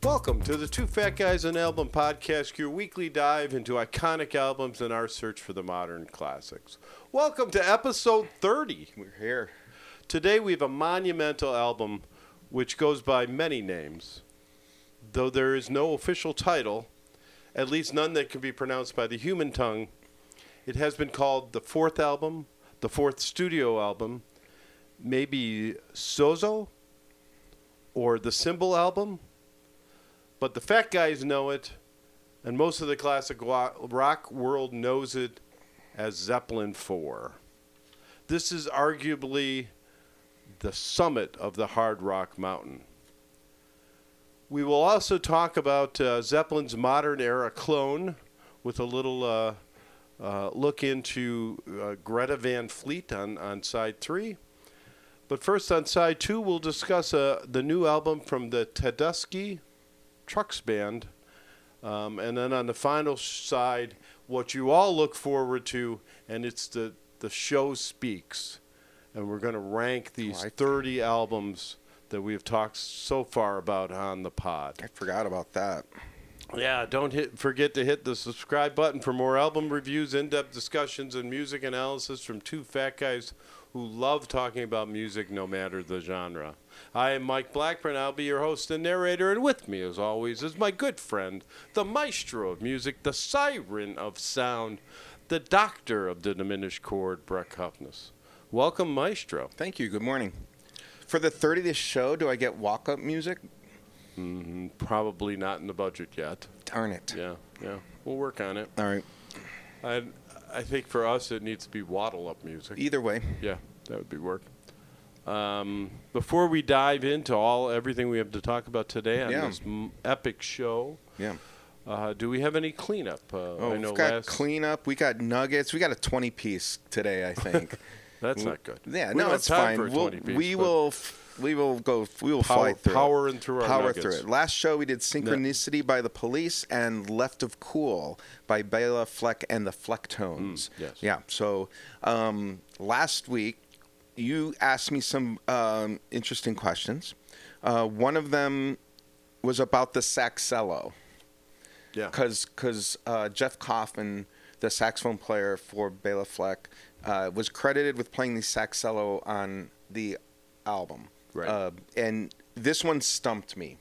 Welcome to the Two Fat Guys and Album Podcast, your weekly dive into iconic albums and our search for the modern classics. Welcome to episode 30. We're here. Today we have a monumental album which goes by many names. Though there is no official title, at least none that can be pronounced by the human tongue, it has been called the fourth album, the fourth studio album, maybe Sozo, or the Symbol album. But the fat guys know it, and most of the classic rock world knows it as Zeppelin IV. This is arguably the summit of the hard rock mountain. We will also talk about Zeppelin's modern era clone with a little look into Greta Van Fleet on side 3. But first on side 2, we'll discuss the new album from the Tedeschi Trucks Band. And then on the final side, what you all look forward to, and it's the show speaks. And we're going to rank these 30 albums that we have talked so far about on the pod. I forgot about that. Yeah, don't forget to hit the subscribe button for more album reviews, in-depth discussions, and music analysis from two fat guys who love talking about music no matter the genre. I am Mike Blackburn. I'll be your host and narrator, and with me, as always, is my good friend, the maestro of music, the siren of sound, the doctor of the diminished chord, Brett Huffness. Welcome, Maestro. Thank you. Good morning. For the 30th show, do I get walk-up music? Probably not in the budget yet. Darn it. Yeah. We'll work on it. All right. I think for us it needs to be waddle-up music. Either way. Yeah, that would be work. Before we dive into everything we have to talk about today on this epic show, do we have any cleanup? We've got cleanup. We got nuggets. We got a 20-piece today, I think. That's not good. Yeah, no, it's fine. We will fight through it. Powering through our nuggets. Through it. Last show we did Synchronicity by the Police and Left of Cool by Bela, Fleck, and the Flecktones. Yes. Yeah. So last week you asked me some interesting questions. One of them was about the Saxello. Yeah. Because Jeff Coffin, the saxophone player for Bela Fleck, was credited with playing the Saxello on the album. Right. And this one stumped me.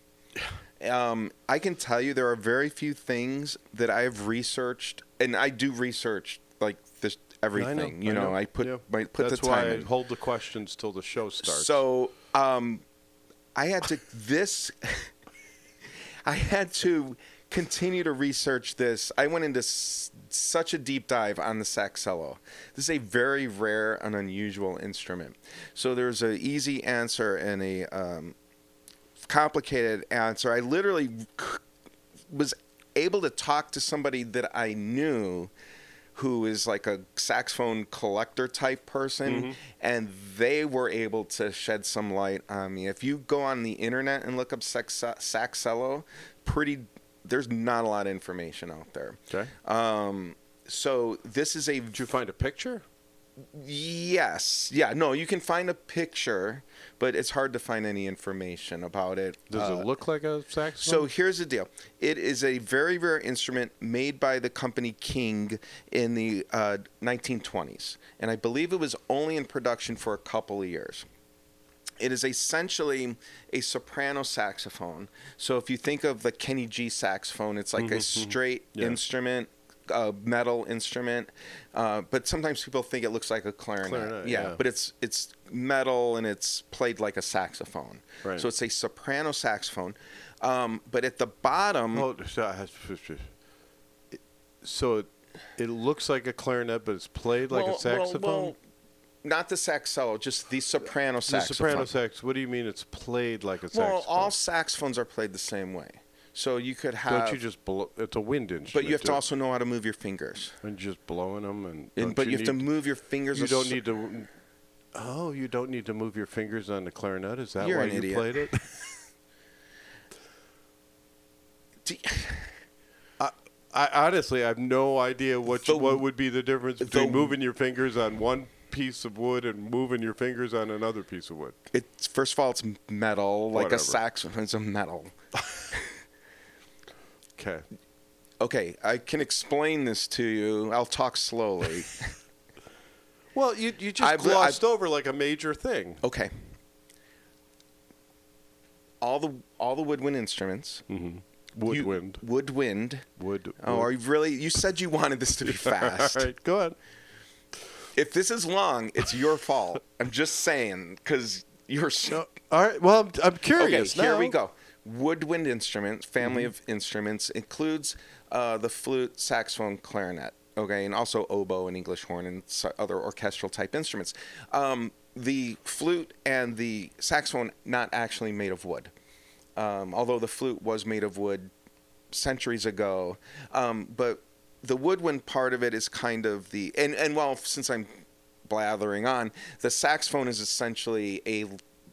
I can tell you there are very few things that I have researched, and I do research like this everything. I know. I put the time in. That's why I hold the questions till the show starts. So I had to continue to research this. I went into such a deep dive on the Saxello. This is a very rare and unusual instrument. So there's an easy answer and a complicated answer. I literally was able to talk to somebody that I knew who is like a saxophone collector type person, and they were able to shed some light on me. If you go on the internet and look up Saxello, there's not a lot of information out there. Okay. So this is Did you find a picture? Yes. Yeah. No, you can find a picture, but it's hard to find any information about it. Does it look like a saxophone? So here's the deal. It is a very rare instrument made by the company King in the 1920s. And I believe it was only in production for a couple of years. It is essentially a soprano saxophone. So if you think of the Kenny G saxophone, it's like a straight instrument, metal instrument. But sometimes people think it looks like a clarinet. Yeah, but it's metal and it's played like a saxophone. Right. So it's a soprano saxophone. But at the bottom... So it looks like a clarinet, but it's played like a saxophone? Well, not the Saxello, just the soprano saxophone. The soprano sax. What do you mean it's played like a saxophone? Well, all saxophones are played the same way. So you could have... Don't you just blow... It's a wind instrument. But you have to also know how to move your fingers. And just blowing them. But you have to move your fingers... You don't need to... Oh, you don't need to move your fingers on the clarinet? Is that why you played it? I honestly have no idea what would be the difference between moving your fingers on one piece of wood and moving your fingers on another piece of wood. It's first of all, it's metal, like a saxophone. It's a metal. Okay. Okay, I can explain this to you. I'll talk slowly. Well, you just glossed over like a major thing. Okay. All the woodwind instruments. Mm-hmm. Woodwind. Woodwind. Wood. Oh, are you really? You said you wanted this to be fast. All right, go ahead. If this is long, it's your fault. I'm just saying, because you're... No, all right, well, I'm curious Okay, here now. we go. Woodwind instruments, family of instruments, includes the flute, saxophone, clarinet, okay, and also oboe and English horn and other orchestral type instruments. The flute and the saxophone not actually made of wood, although the flute was made of wood centuries ago, but the woodwind part of it is kind of and well, since I'm blathering on, the saxophone is essentially a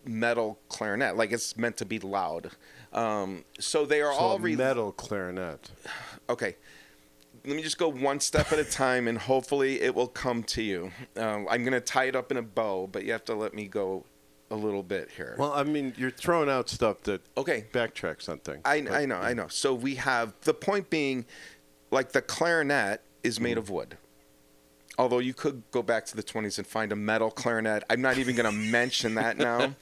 metal clarinet, like it's meant to be loud. So they are all metal clarinet. Okay, let me just go one step at a time, and hopefully it will come to you. I'm going to tie it up in a bow, but you have to let me go a little bit here. Well, I mean, you're throwing out stuff that okay, backtracks on things. I know. So we have, the point being, like the clarinet is made of wood. Although you could go back to the 20s and find a metal clarinet. I'm not even going to mention that now.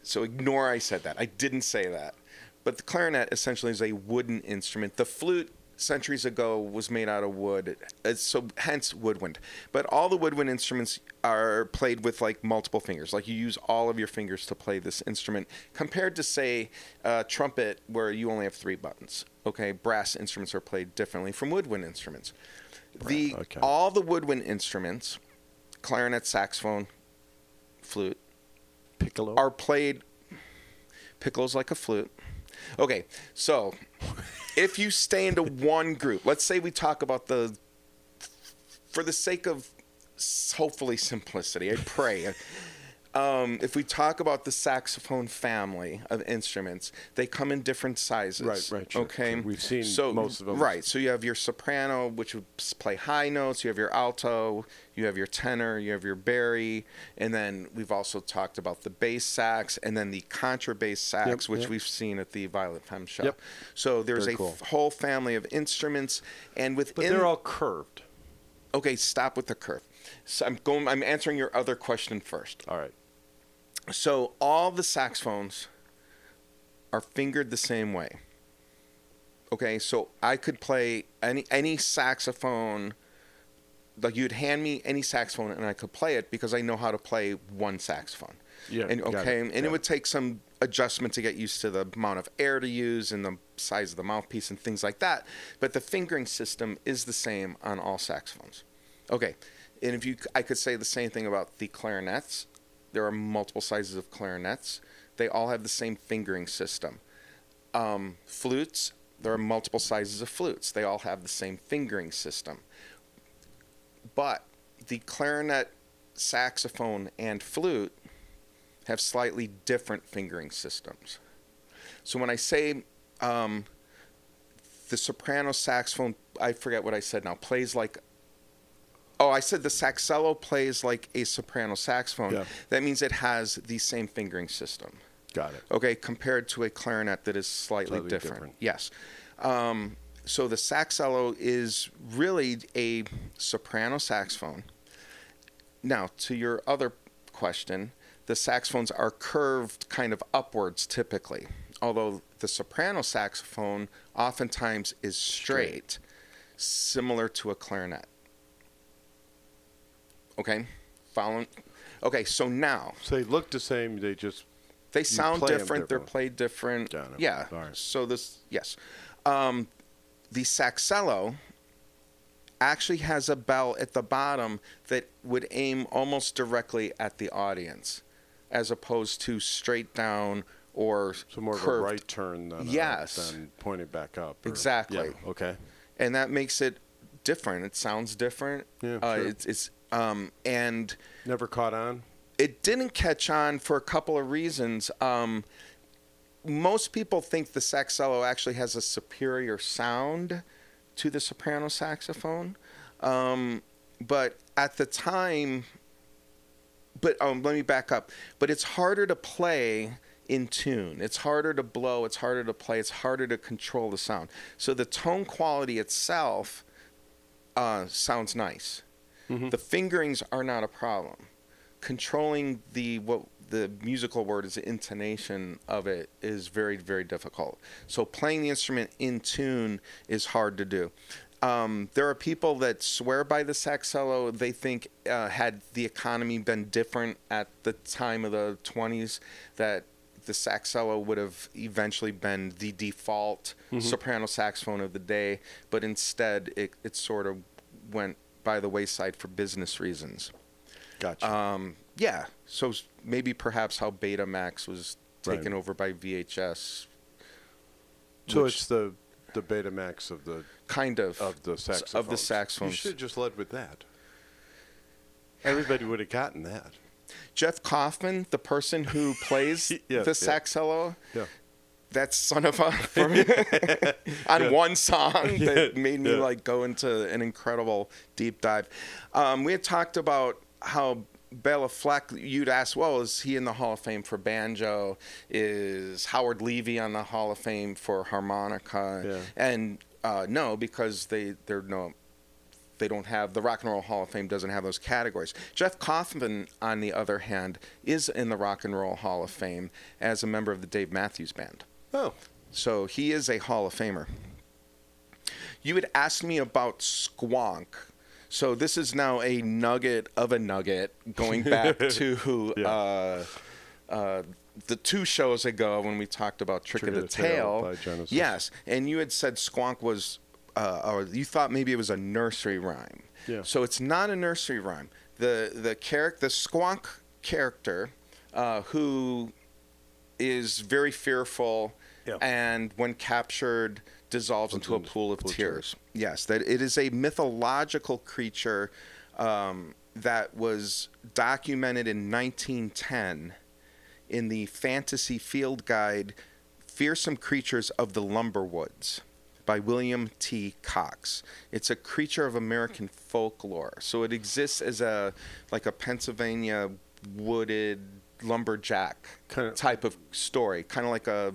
So ignore I said that. I didn't say that. But the clarinet essentially is a wooden instrument. The flute centuries ago was made out of wood, so hence woodwind. But all the woodwind instruments are played with like multiple fingers. Like you use all of your fingers to play this instrument, compared to say trumpet, where you only have 3 buttons. Okay, brass instruments are played differently from woodwind instruments. All the woodwind instruments, clarinet, saxophone, flute, piccolo, are played. Piccolo's like a flute. Okay, so if you stay into one group, let's say we talk about for the sake of hopefully simplicity, I pray. If we talk about the saxophone family of instruments, they come in different sizes. Right. Sure, okay. Sure. We've seen most of them. Right. So you have your soprano, which would play high notes. You have your alto. You have your tenor. You have your bari. And then we've also talked about the bass sax, and then the contrabass sax, which we've seen at the Violet Femme show. Yep. So there's whole family of instruments, and within. But they're all curved. Okay, stop with the curve. So I'm answering your other question first. All right. So all the saxophones are fingered the same way. Okay, so I could play any saxophone, like you'd hand me any saxophone and I could play it because I know how to play one saxophone. Yeah. And it would take some adjustment to get used to the amount of air to use and the size of the mouthpiece and things like that. But the fingering system is the same on all saxophones. Okay, and I could say the same thing about the clarinets. There are multiple sizes of clarinets. They all have the same fingering system. Flutes, there are multiple sizes of flutes. They all have the same fingering system. But the clarinet, saxophone, and flute have slightly different fingering systems. So when I say the soprano saxophone, I forget what I said now, plays like... Oh, I said the Saxello plays like a soprano saxophone. Yeah. That means it has the same fingering system. Got it. Okay, compared to a clarinet that is slightly different. Yes. So the Saxello is really a soprano saxophone. Now, to your other question, the saxophones are curved kind of upwards typically, although the soprano saxophone oftentimes is straight, similar to a clarinet. Okay, following. Okay, so now. So they look the same. They sound different. They're played different. Got it. Yeah. All right. So yes. The Saxello actually has a bell at the bottom that would aim almost directly at the audience, as opposed to straight down or so more curved. of a right turn than Yes. than pointing back up. Exactly. Yeah, okay. And that makes it different. It sounds different. Yeah, sure. It's and never caught on. It didn't catch on for a couple of reasons. Most people think the Saxello actually has a superior sound to the soprano saxophone, but at the time. But let me back up. But it's harder to play in tune. It's harder to blow, it's harder to play, it's harder to control the sound. So the tone quality itself sounds nice. Mm-hmm. The fingerings are not a problem. Controlling what the musical word is, the intonation of it, is very, very difficult. So playing the instrument in tune is hard to do. There are people that swear by the Saxello. They think had the economy been different at the time of the 20s, that the Saxello would have eventually been the default soprano saxophone of the day, but instead it sort of went by the wayside for business reasons. Gotcha. Yeah, so maybe perhaps how Betamax was taken over by VHS. So it's the Betamax of the kind of the saxophones. Of the saxophones. You should have just led with that. Everybody would have gotten that. Jeff Coffin, the person who plays the Saxello, that son of a on one song that made me like go into an incredible deep dive. We had talked about how Bela Fleck, you'd ask, well, is he in the Hall of Fame for banjo? Is Howard Levy on the Hall of Fame for harmonica? Yeah. And no, because they don't have, the Rock and Roll Hall of Fame doesn't have those categories. Jeff Coffin, on the other hand, is in the Rock and Roll Hall of Fame as a member of the Dave Matthews Band. Oh. So he is a Hall of Famer. You had asked me about Squonk. So this is now a nugget of a nugget, going back to the 2 shows ago when we talked about Trick of the Tail. By Genesis. Yes, and you had said Squonk was, or you thought maybe it was a nursery rhyme. Yeah. So it's not a nursery rhyme. The Squonk character, who is very fearful, and when captured dissolves into a pool of tears. Yes, that it is a mythological creature that was documented in 1910 in the fantasy field guide Fearsome Creatures of the Lumberwoods by William T. Cox. It's a creature of American folklore. So it exists as a Pennsylvania wooded lumberjack type of story, kind of like a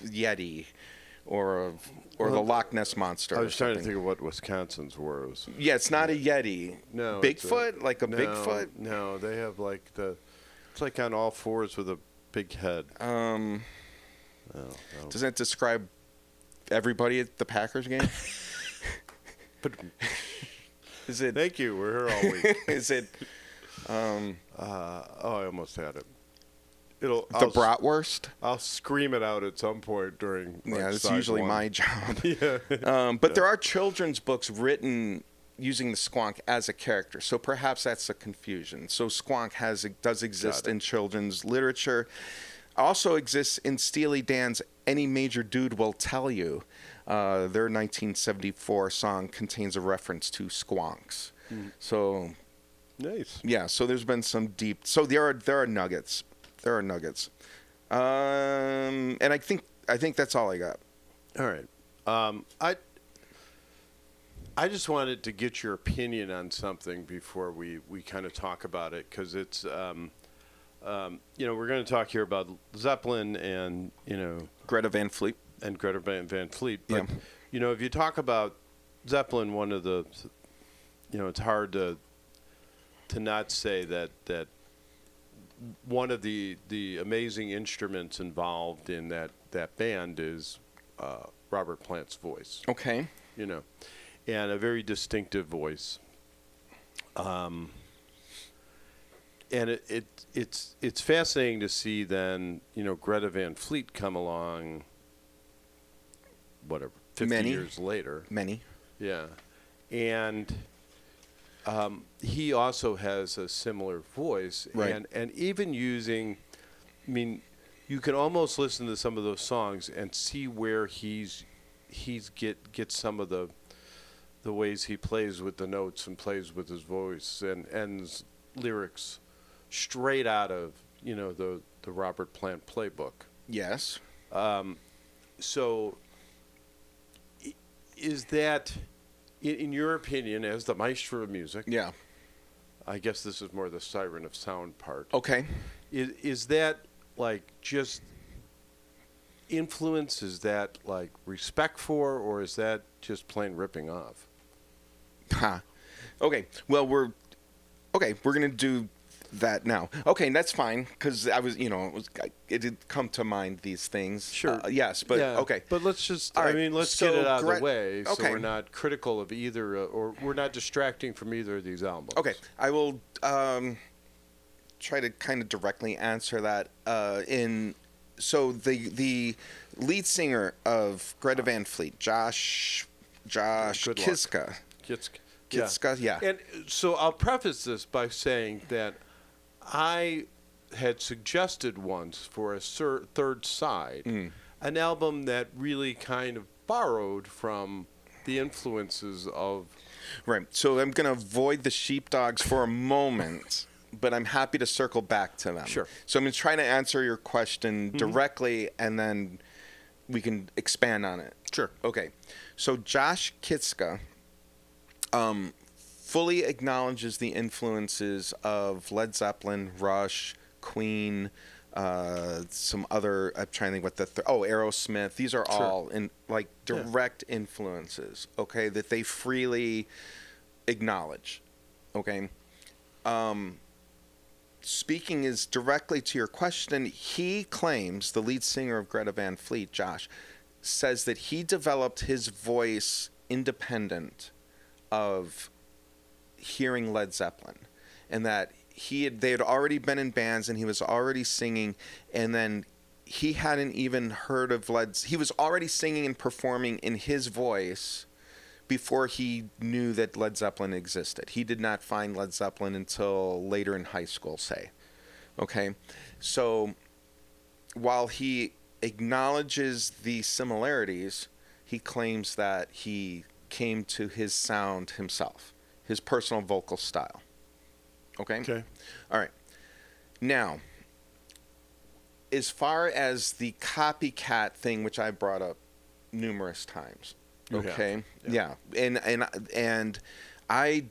Yeti or the Loch Ness Monster. I was trying to think of what Wisconsin's were. It's not a Yeti. No. Bigfoot? Bigfoot? No, they have it's like on all fours with a big head. Doesn't it describe everybody at the Packers game? But Is it? Thank you. We're here all week. Is it? I almost had it. The bratwurst? I'll scream it out at some point during. That's usually my job. But there are children's books written using the Squonk as a character, so perhaps that's a confusion. So Squonk does exist in children's literature. Also exists in Steely Dan's "Any Major Dude Will Tell You." Their 1974 song contains a reference to squonks. So nice. Yeah. So there's been some deep. So there are nuggets. There are nuggets. And I think that's all I got. All right. I just wanted to get your opinion on something before we kind of talk about it, because it's we're going to talk here about Zeppelin and Greta Van Fleet. And Greta Van Fleet. But if you talk about Zeppelin, one of the it's hard to not say that one of the amazing instruments involved in that band is Robert Plant's voice. Okay. And a very distinctive voice. And it's fascinating to see then, Greta Van Fleet come along, 50 years later. Many. Yeah. And he also has a similar voice, right. and even using, you can almost listen to some of those songs and see where he's get some of the ways he plays with the notes and plays with his voice and his lyrics straight out of the Robert Plant playbook. Yes. So is that, in your opinion, as the maestro of music? Yeah. I guess this is more the siren of sound part. Okay. is that like just influence? Is that like respect for, or is that just plain ripping off? Ha. Okay. Well, we're gonna do that now. Okay, that's fine because I was, it did come to mind these things. Sure. Yes, but Yeah, okay. But let's just, All right, let's so get it out of the way so okay. we're not critical of either, or we're not distracting from either of these albums. Okay, I will try to kind of directly answer that. So the lead singer of Greta Van Fleet, Josh Kiszka. Kiszka, yeah. And so I'll preface this by saying that I had suggested once for a third side an album that really kind of borrowed from the influences of... Right. So I'm going to avoid the sheepdogs for a moment, but I'm happy to circle back to them. Sure. So I'm going to try to answer your question directly, and then we can expand on it. Sure. Okay. So Josh Kiszka fully acknowledges the influences of Led Zeppelin, Rush, Queen, some other. I'm trying to think what Aerosmith. These are all in like direct influences. Okay, that they freely acknowledge. Okay. Speaking is directly to your question, he claims, the lead singer of Greta Van Fleet, Josh, says that he developed his voice independent of hearing Led Zeppelin, and that they had already been in bands and he was already singing, and then he hadn't even heard of he was already singing and performing in his voice before he knew that Led Zeppelin existed. He did not find Led Zeppelin until later in high school, say. Okay? So while he acknowledges the similarities, he claims that he came to his sound himself, his personal vocal style. Okay? Okay. All right. Now, as far as the copycat thing, which I brought up numerous times, okay? Yeah. And I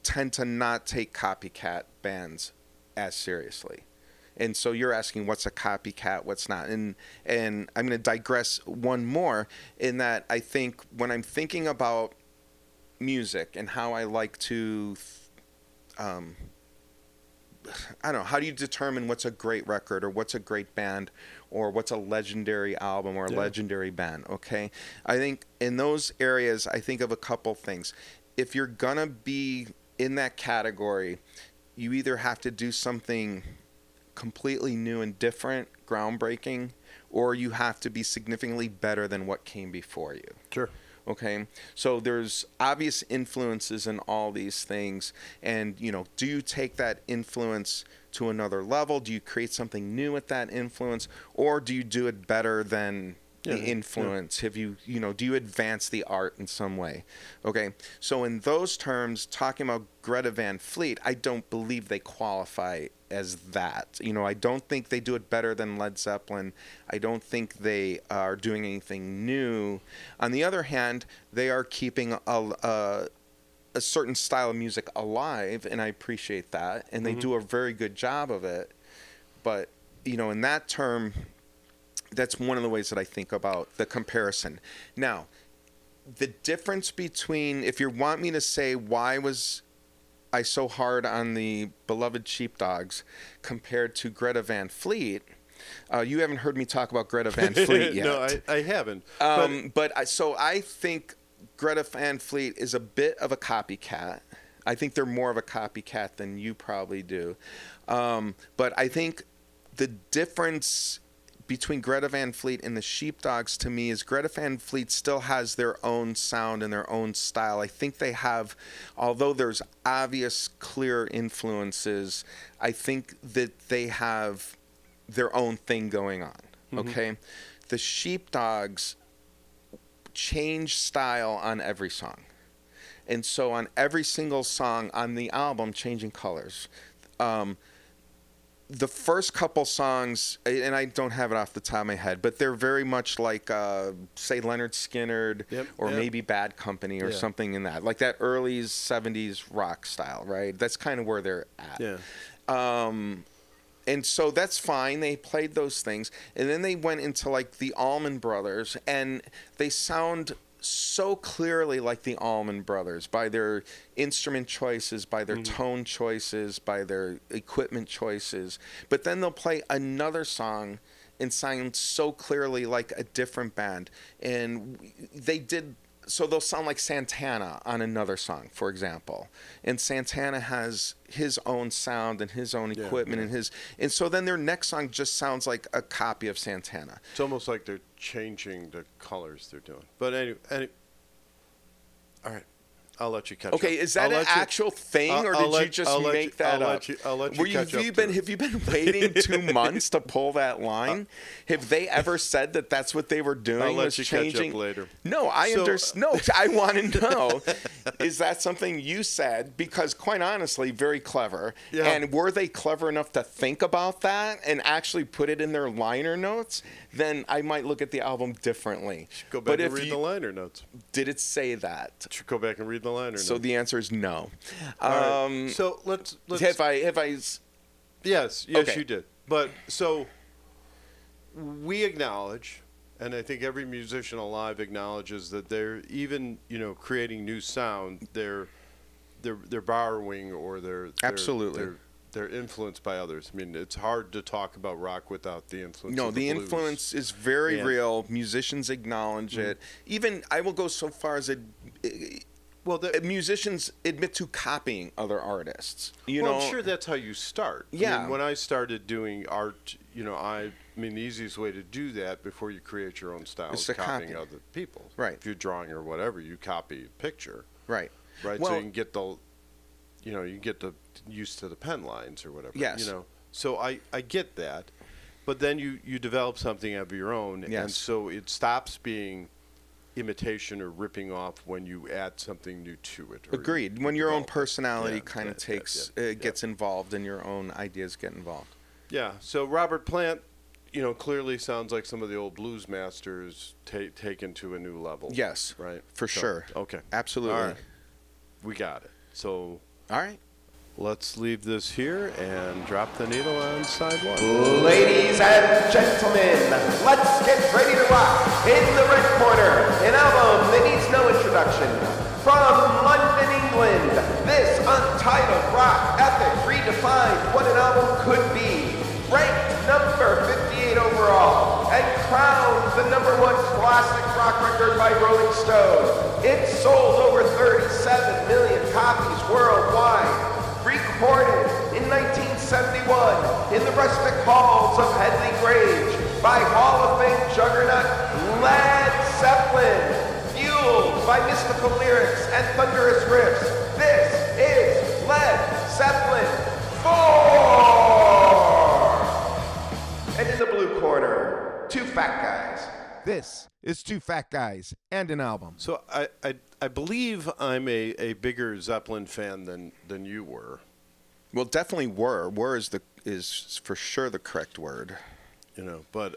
tend to not take copycat bands as seriously. And so you're asking what's a copycat, what's not. And I'm going to digress one more in that I think when I'm thinking about music and how I like to I don't know, how do you determine what's a great record or what's a great band or what's a legendary album or a legendary band, okay? I think in those areas, I think of a couple things. If you're going to be in that category, you either have to do something completely new and different, groundbreaking, or you have to be significantly better than what came before you. Sure. Okay, so there's obvious influences in all these things, and do you take that influence to another level? Do you create something new with that influence, or do you do it better than the influence? Have you do you advance the art in some way? Okay, so in those terms, talking about Greta Van Fleet, I don't believe they qualify as that. I don't think they do it better than Led Zeppelin. I don't think they are doing anything new. On the other hand, they are keeping a certain style of music alive, and I appreciate that, and they do a very good job of it. But in that term, that's one of the ways that I think about the comparison. Now, the difference between, if you want me to say why was I so hard on the beloved Sheepdogs compared to Greta Van Fleet, you haven't heard me talk about Greta Van Fleet yet. No, I haven't. So I think Greta Van Fleet is a bit of a copycat. I think they're more of a copycat than you probably do. But I think the difference between Greta Van Fleet and the Sheepdogs to me is Greta Van Fleet still has their own sound and their own style. I think they have, although there's obvious clear influences, I think that they have their own thing going on. Okay? The Sheepdogs change style on every song. And so on every single song on the album, changing colors. The first couple songs, and I don't have it off the top of my head, but they're very much like, say, Leonard Skinner or maybe Bad Company or something in that. Like that early 70s rock style, right? That's kind of where they're at. Yeah. And so that's fine. They played those things. And then they went into like the Allman Brothers, and they sound so clearly like the Allman Brothers by their instrument choices, by their tone choices, by their equipment choices. But then they'll play another song and sound so clearly like a different band. And they did. So they'll sound like Santana on another song, for example. And Santana has his own sound and his own equipment and so then their next song just sounds like a copy of Santana. It's almost like they're changing the colors they're doing. But anyway, all right. I'll let you catch up. Okay, is that an actual thing, or did you just make that up? I'll let you catch up. Have you been waiting 2 months to pull that line? Have they ever said that that's what they were doing? I'll let you changing? catch up later. No, No, I want to know. Is that something you said? Because quite honestly, very clever. Yeah. And were they clever enough to think about that and actually put it in their liner notes? Then I might look at the album differently. Go back and read the liner notes. Did it say that? Should go back and read the liner notes. So the answer is no. Right. So let's. Have I? Yes, okay. You did. But so we acknowledge, and I think every musician alive acknowledges that they're even creating new sound. They're borrowing or absolutely. They're influenced by others. I mean, it's hard to talk about rock without the influence. No, of the blues. Influence is very real. Musicians acknowledge it. Even I will go so far as musicians admit to copying other artists. I'm sure that's how you start. Yeah. I mean, when I started doing art, the easiest way to do that before you create your own style is copying other people. Right. If you're drawing or whatever, you copy a picture. Right. Right. Well, so you can get the used to the pen lines or whatever. Yes. So I get that, but then you develop something of your own, and so it stops being imitation or ripping off when you add something new to it. Agreed. When your own personality kind of gets involved and your own ideas get involved. Yeah. So Robert Plant, clearly sounds like some of the old blues masters taken to a new level. Yes. Right. For sure. Okay. Absolutely. All right. We got it. So. All right. Let's leave this here and drop the needle on side one. Ladies and gentlemen, let's get ready to rock. In the red corner, an album that needs no introduction. From London, England, this untitled rock epic redefined what an album could be. Ranked number 58 overall and crowned the #1 classic rock record by Rolling Stone. It sold over 37 million copies worldwide. Recorded in 1971 in the rustic halls of Headley Grange by Hall of Fame juggernaut Led Zeppelin, fueled by mystical lyrics and thunderous riffs. This is Led Zeppelin IV! And in the blue corner, two fat guys. This is Two Fat Guys and an album. So I believe I'm a bigger Zeppelin fan than you were. Well, definitely were. Were is for sure the correct word. But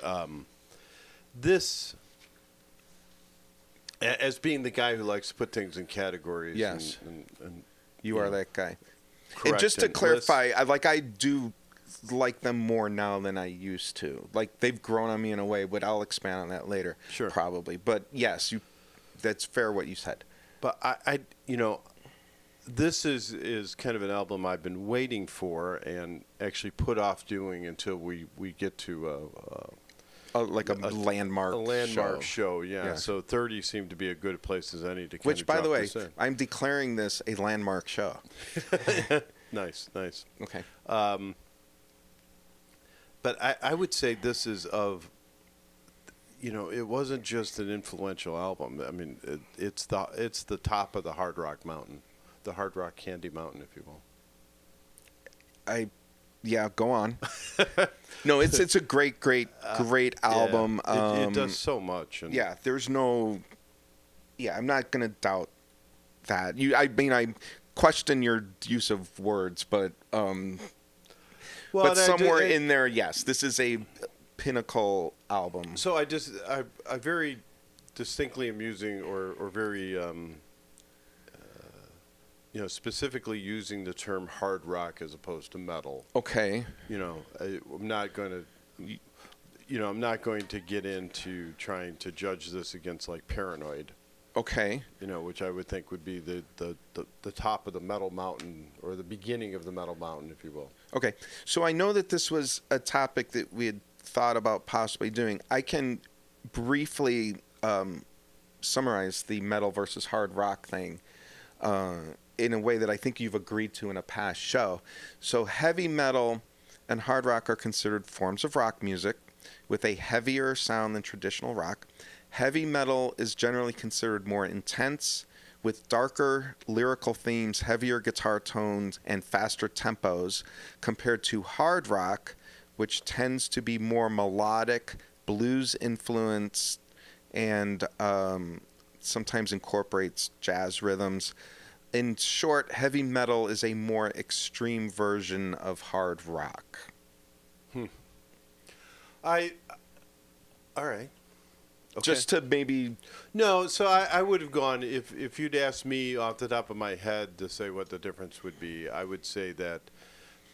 this, as being the guy who likes to put things in categories. Yes. And you are that guy. Correct. And just to clarify, I do like them more now than I used to. Like, they've grown on me in a way, but I'll expand on that later. Sure. Probably. But yes, that's fair what you said. But this is kind of an album I've been waiting for and actually put off doing until we get to a landmark show. Yeah. So 30 seemed to be a good place as any to kind Which, of by the way, this in. I'm declaring this a landmark show. Nice. Okay. But I would say this is it wasn't just an influential album. I mean, it's the top of the hard rock mountain, the hard rock candy mountain, if you will. Go on. No, it's a great album. Yeah, it does so much. And there's no. Yeah, I'm not gonna doubt that. I question your use of words, but somewhere in there, yes, this is a pinnacle album. So I very distinctly amusing or very specifically using the term hard rock as opposed to metal. Okay. I'm not going to, I'm not going to get into trying to judge this against like Paranoid. Okay. Which I would think would be the top of the metal mountain, or the beginning of the metal mountain, if you will. Okay. So I know that this was a topic that we had thought about possibly doing. I can briefly summarize the metal versus hard rock thing in a way that I think you've agreed to in a past show. So heavy metal and hard rock are considered forms of rock music with a heavier sound than traditional rock. Heavy metal is generally considered more intense, with darker lyrical themes, heavier guitar tones, and faster tempos, compared to hard rock, which tends to be more melodic, blues influenced, and sometimes incorporates jazz rhythms. In short, heavy metal is a more extreme version of hard rock. All right. Okay. Just to maybe... No, so I would have gone, if you'd asked me off the top of my head to say what the difference would be, I would say that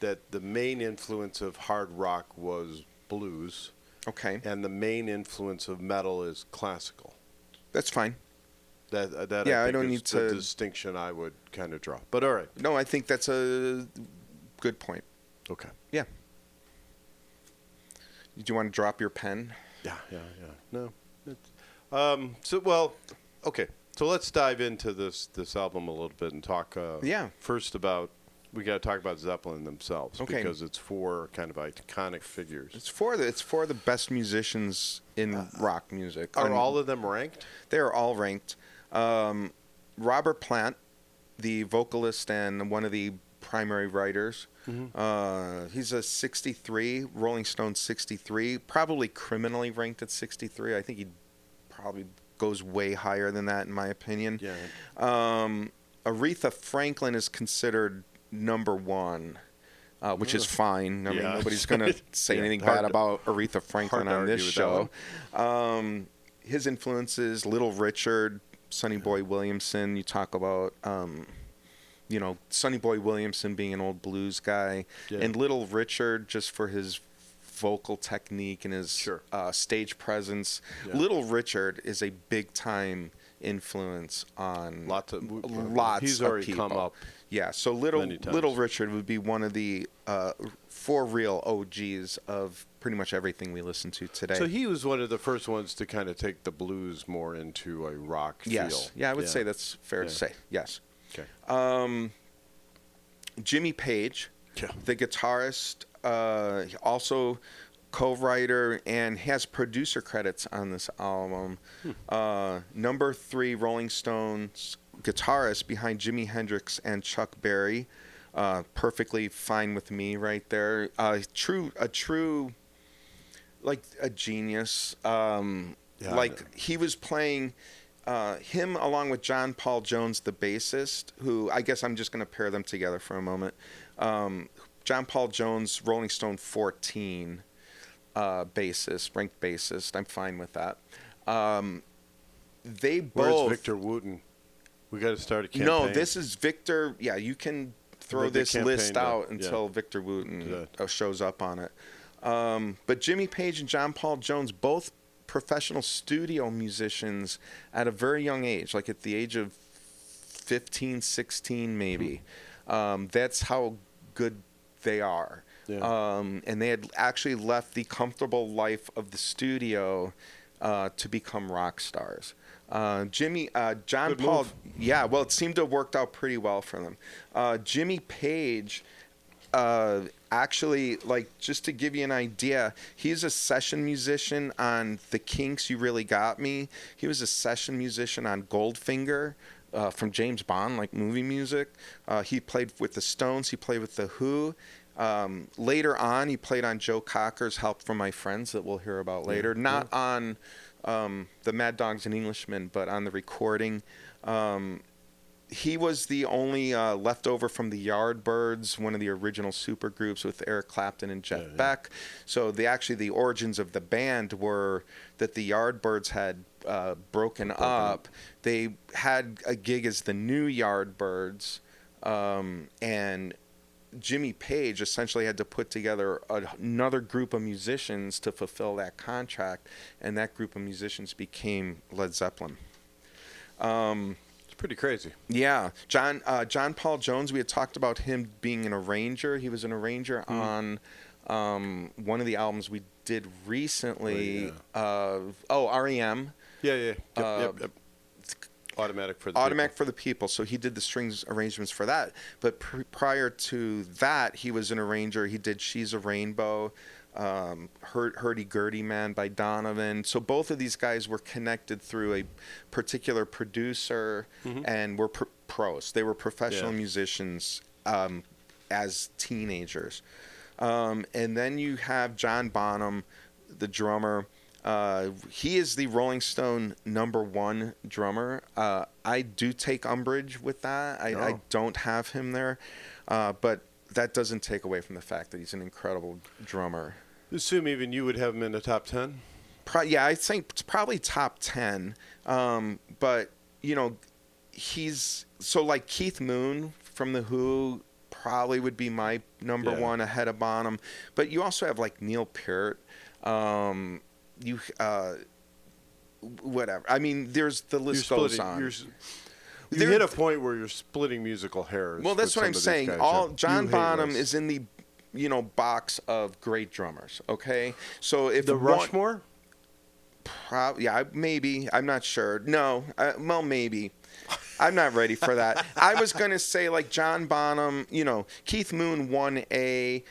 the main influence of hard rock was blues. Okay. And the main influence of metal is classical. That's fine. That Yeah, I think I don't is need the to... distinction I would kind of draw. But all right. No, I think that's a good point. Okay. Yeah. Do you want to drop your pen? Yeah. No. Okay. So let's dive into this album a little bit and talk first about, we got to talk about Zeppelin themselves, because it's four kind of iconic figures. It's for the best musicians in rock music. Are all of them ranked? They are all ranked. Robert Plant, the vocalist and one of the primary writers, he's a 63, Rolling Stone 63, probably criminally ranked at 63. I think he probably goes way higher than that, in my opinion. Yeah. Aretha Franklin is considered number one, which is fine. I mean, nobody's going to say anything bad about Aretha Franklin on this show. His influences, Little Richard, Sonny Boy Williamson. You talk about, Sonny Boy Williamson being an old blues guy, and Little Richard just for his vocal technique and his stage presence. Yeah. Little Richard is a big time influence on lots he's of already people. Come up. Yeah, so Little Richard would be one of the for real OGs of pretty much everything we listen to today. So he was one of the first ones to kind of take the blues more into a rock feel. Yeah, I would say that's fair to say. Yes. Okay. Jimmy Page, the guitarist, also co-writer and has producer credits on this album. Number 3 Rolling Stones guitarist behind Jimi Hendrix and Chuck Berry. Perfectly fine with me right there. A true like a genius. He was playing him along with John Paul Jones, the bassist, who I guess I'm just going to pair them together for a moment. John Paul Jones, Rolling Stone 14 bassist, ranked bassist. I'm fine with that. They both. Where's Victor Wooten? We got to start a campaign. No, this is Victor. Yeah, you can throw this list out until Victor Wooten shows up on it. But Jimmy Page and John Paul Jones, both professional studio musicians at a very young age, like at the age of 15, 16 maybe. That's how good they are. Yeah. And they had actually left the comfortable life of the studio to become rock stars. John Good Paul, move. well, it seemed to have worked out pretty well for them. Jimmy Page, actually, like, just to give you an idea, he's a session musician on The Kinks, You Really Got Me. He was a session musician on Goldfinger, from James Bond, like movie music. He played with the Stones. He played with the Who. Later on, he played on Joe Cocker's Help from My Friends that we'll hear about later. Not on the Mad Dogs and Englishmen, but on the recording. He was the only leftover from the Yardbirds, one of the original supergroups with Eric Clapton and Jeff Beck. So the origins of the band were that the Yardbirds had broken up. They had a gig as the New Yardbirds. And Jimmy Page essentially had to put together another group of musicians to fulfill that contract, and that group of musicians became Led Zeppelin. It's pretty crazy. Yeah, John Paul Jones. We had talked about him being an arranger. He was an arranger on one of the albums we did recently. REM. Yeah. Yep. Automatic for the People. So he did the strings arrangements for that. But prior to that, he was an arranger. He did "She's a Rainbow," "Hurdy-Gurdy Man" by Donovan. So both of these guys were connected through a particular producer and were pros. They were professional musicians as teenagers. And then you have John Bonham, the drummer. He is the Rolling Stone #1 drummer. I do take umbrage with that. I don't have him there, but that doesn't take away from the fact that he's an incredible drummer. Assume even you would have him in the top 10? I think it's probably top 10. But, he's... So, like, Keith Moon from The Who probably would be my #1 ahead of Bonham. But you also have, like, Neil Peart. Whatever. I mean, there's the list goes on. You hit a point where you're splitting musical hairs. Well, that's what I'm saying. John Bonham is in the, box of great drummers. Okay, so if the Rushmore, maybe. I'm not sure. No, well, maybe. I'm not ready for that. I was gonna say like John Bonham. Keith Moon 1A,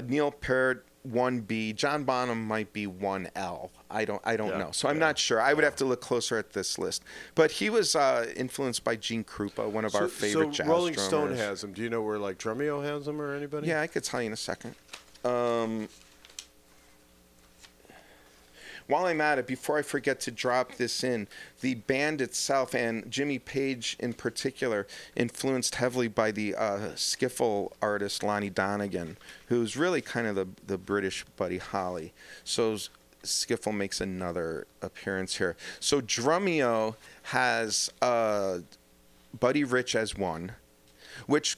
Neil Peart 1B. John Bonham might be 1L. I don't know. So I'm not sure. I would have to look closer at this list. But he was influenced by Gene Krupa, one of our favorite jazz Rolling drummers. Stone has him. Do you know where like Drumeo has him or anybody? Yeah, I could tell you in a second. While I'm at it, before I forget to drop this in, the band itself and Jimmy Page in particular influenced heavily by the skiffle artist Lonnie Donegan, who's really kind of the British Buddy Holly. So skiffle makes another appearance here. So Drumeo has Buddy Rich as one, which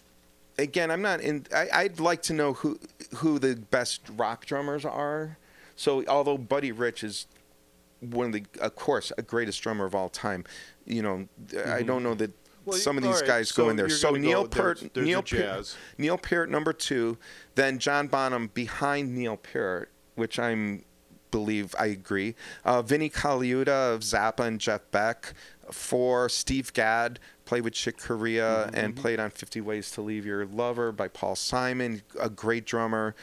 again I'd like to know who the best rock drummers are. So although Buddy Rich is one of the, of course, a greatest drummer of all time, I don't know that some of these guys go in there. So Neil Peart, Neil Peart #2, then John Bonham behind Neil Peart, which I agree. Vinnie Colaiuta of Zappa and Jeff Beck. 4, Steve Gadd played with Chick Corea and played on 50 Ways to Leave Your Lover by Paul Simon, a great drummer.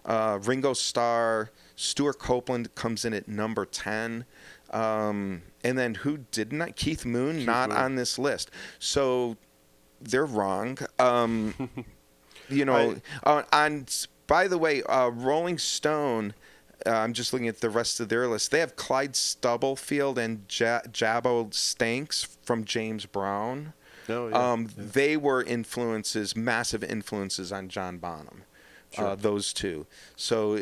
Ringo Starr, Stewart Copeland comes in at number 10. And then who did not? Keith Moon, on this list. So they're wrong. By the way, Rolling Stone, I'm just looking at the rest of their list. They have Clyde Stubblefield and Jabbo Stanks from James Brown. They were massive influences on John Bonham. Sure. Those two. So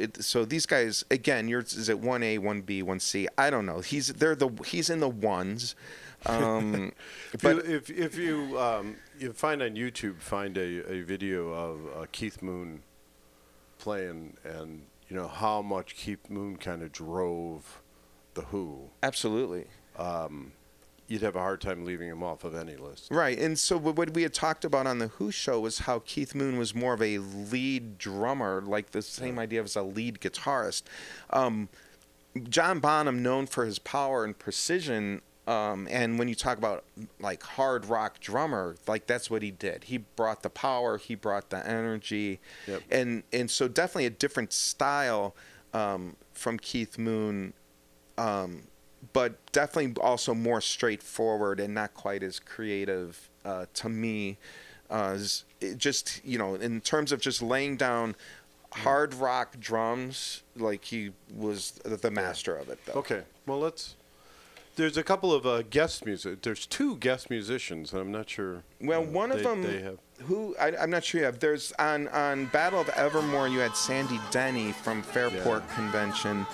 these guys, again, is it 1A, 1B, 1C? I don't know. He's in the ones. If you find on YouTube, find a video of Keith Moon playing, and how much Keith Moon kind of drove the Who. Absolutely. You'd have a hard time leaving him off of any list. Right. And so what we had talked about on the Who show was how Keith Moon was more of a lead drummer, like the same idea as a lead guitarist. John Bonham, known for his power and precision, and when you talk about like hard rock drummer, like that's what he did. He brought the power, he brought the energy, and so definitely a different style from Keith Moon, but definitely also more straightforward and not quite as creative to me. Just in terms of just laying down hard rock drums, like he was the master of it, though. Okay, well there's a couple of guest music. There's 2 guest musicians, and I'm not sure. Well, one of them, they have. who I'm not sure you have. There's on Battle of Evermore, you had Sandy Denny from Fairport Convention,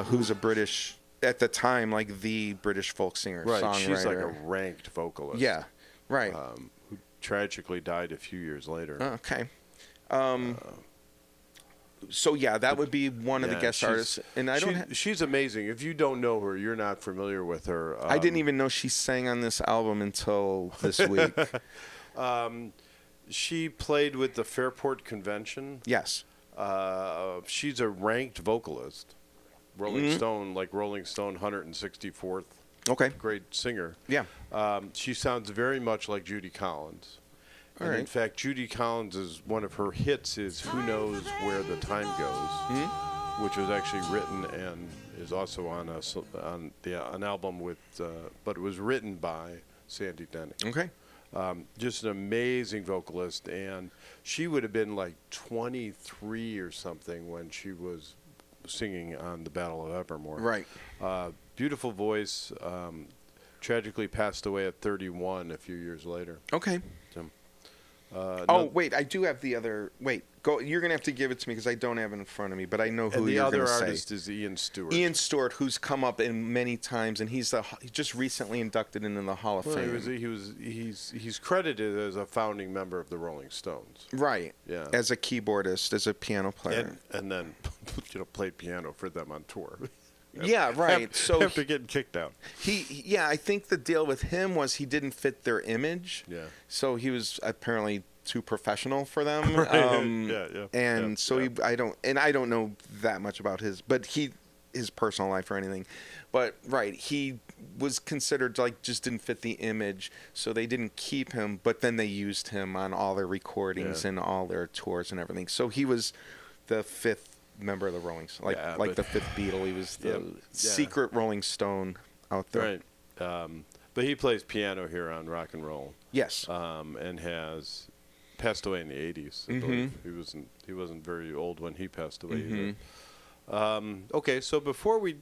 who's a British, at the time, like the British folk singer, right. songwriter. She's like a ranked vocalist. Yeah, right. tragically died a few years later. Okay. So yeah, that would be one of the guest artists, and she's amazing. If you don't know her, you're not familiar with her. I didn't even know she sang on this album until this week. She played with the Fairport Convention. Yes. She's a ranked vocalist. Rolling Stone, like Rolling Stone, 164th. Okay. Great singer. Yeah. She sounds very much like Judy Collins. All right. In fact, Judy Collins is one of her hits is "Who Knows Where the Time Goes," which was actually written and is also on an album with, but it was written by Sandy Denny. Okay. Just an amazing vocalist, and she would have been like 23 or something when she was singing on the Battle of Evermore. Right. Beautiful voice. Tragically passed away at 31 a few years later. Okay. Wait, I do have the other. Wait, go. You're gonna have to give it to me because I don't have it in front of me, but I know who you're gonna say. The other artist is Ian Stewart. Ian Stewart, who's come up in many times, and he's just recently inducted into the Hall of Fame. He's credited as a founding member of the Rolling Stones. Right. Yeah. As a keyboardist, as a piano player, and then played piano for them on tour. Yeah, right. So after getting kicked out, I think the deal with him was he didn't fit their image. Yeah. So he was apparently too professional for them. Right. I don't know that much about his personal life or anything, but right, he was considered like just didn't fit the image, so they didn't keep him. But then they used him on all their recordings and all their tours and everything. So he was the fifth member of the Rolling Stones, like the fifth Beatle. He was the secret Rolling Stone out there. Right. But he plays piano here on Rock and Roll. Yes. And has passed away in the 80s. I believe. He wasn't very old when he passed away either. Okay, so before we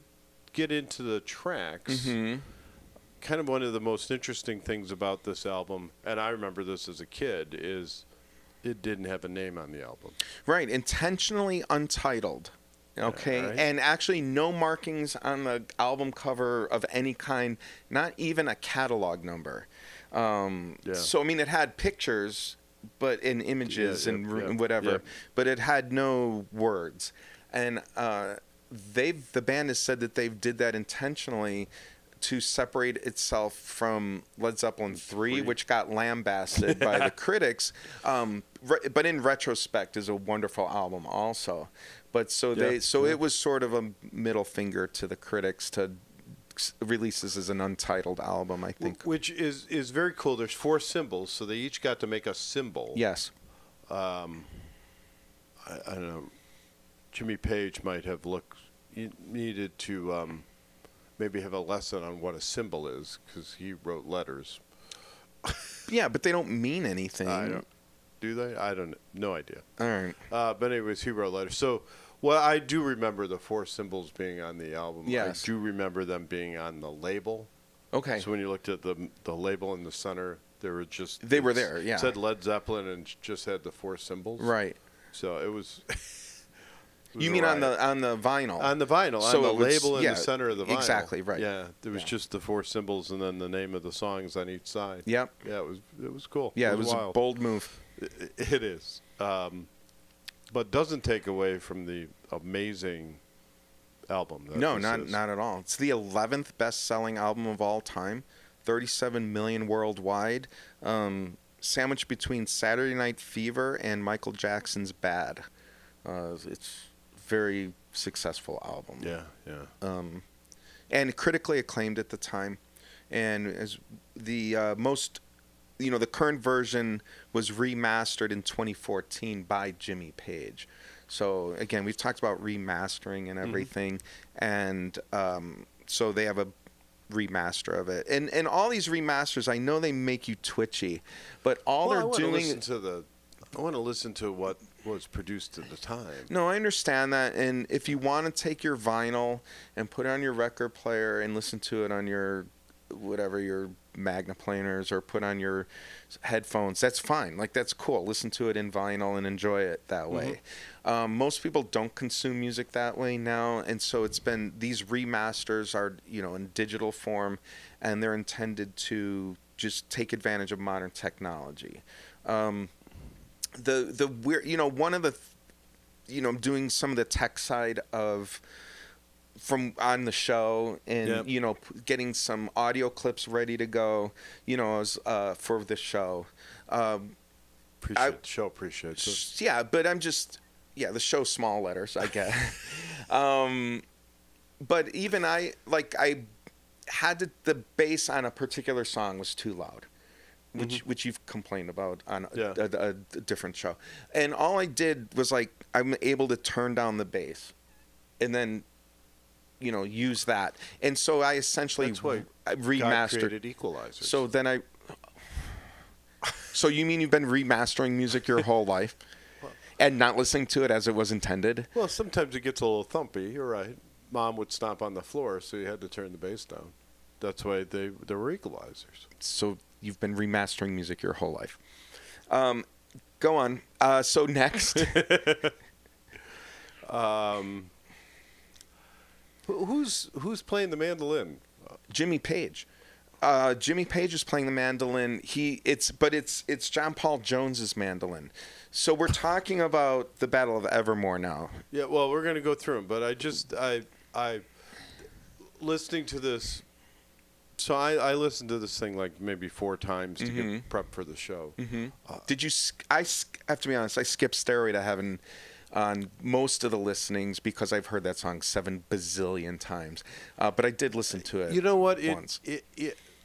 get into the tracks, kind of one of the most interesting things about this album, and I remember this as a kid, is it didn't have a name on the album. Right, intentionally untitled. Okay, right. And actually no markings on the album cover of any kind, not even a catalog number. So, I mean, it had pictures and images and whatever, but it had no words. And the band has said that they did that intentionally to separate itself from Led Zeppelin III, which got lambasted by the critics. But in retrospect, is a wonderful album also. But it was sort of a middle finger to the critics to release this as an untitled album, I think. Which is very cool. There's 4 symbols, so they each got to make a symbol. Yes. I don't know. Jimmy Page might have needed to maybe have a lesson on what a symbol is, because he wrote letters. Yeah, but they don't mean anything. Do they? I don't know. No idea. All right. But anyways, he wrote letters. So, I do remember the 4 symbols being on the album. Yes. I do remember them being on the label. Okay. So when you looked at the label in the center, they were there, yeah. It said Led Zeppelin and just had the 4 symbols. Right. So it was... You mean on the vinyl? On the vinyl, so on the label in the center of the vinyl. Exactly, right. Yeah, there was just the 4 symbols and then the name of the songs on each side. Yep. Yeah, it was cool. Yeah, it was a bold move. It is. But doesn't take away from the amazing album. No, not at all. It's the 11th best-selling album of all time, 37 million worldwide, sandwiched between Saturday Night Fever and Michael Jackson's Bad. It's very successful album. Yeah. And critically acclaimed at the time. And as the the current version was remastered in 2014 by Jimmy Page. So again, we've talked about remastering and everything, and so they have a remaster of it. And all these remasters, I know they make you twitchy, but they're doing. I want to listen to what was produced at the time. No, I understand that. And if you want to take your vinyl and put it on your record player and listen to it on your Magnaplaners or put on your headphones, that's fine. Like, that's cool. Listen to it in vinyl and enjoy it that way. Most people don't consume music that way now, and so these remasters are in digital form, and they're intended to just take advantage of modern technology. The weird, one of the, doing some of the tech side of from on the show and getting some audio clips ready to go, as for the show. Appreciates it. Yeah, but I'm just the show's small letters, I guess. But even I had the bass on a particular song was too loud. Which you've complained about on a different show. And all I did was I'm able to turn down the bass and then, use that. And so I essentially remastered. God created equalizers. So then So you mean you've been remastering music your whole life and not listening to it as it was intended? Well, sometimes it gets a little thumpy. You're right. Mom would stomp on the floor, so you had to turn the bass down. That's why there were equalizers. So you've been remastering music your whole life. Go on. So next. Who's playing the mandolin? Jimmy Page. Jimmy Page is playing the mandolin. It's John Paul Jones's mandolin. So we're talking about the Battle of Evermore now. Yeah, well, we're going to go through them, but I listening to this. So I listened to this thing maybe 4 times to get prep for the show. Did you? I have to be honest. I skipped Stairway to Heaven on most of the listenings because I've heard that song 7 bazillion times. But I did listen to it. You know what? Once.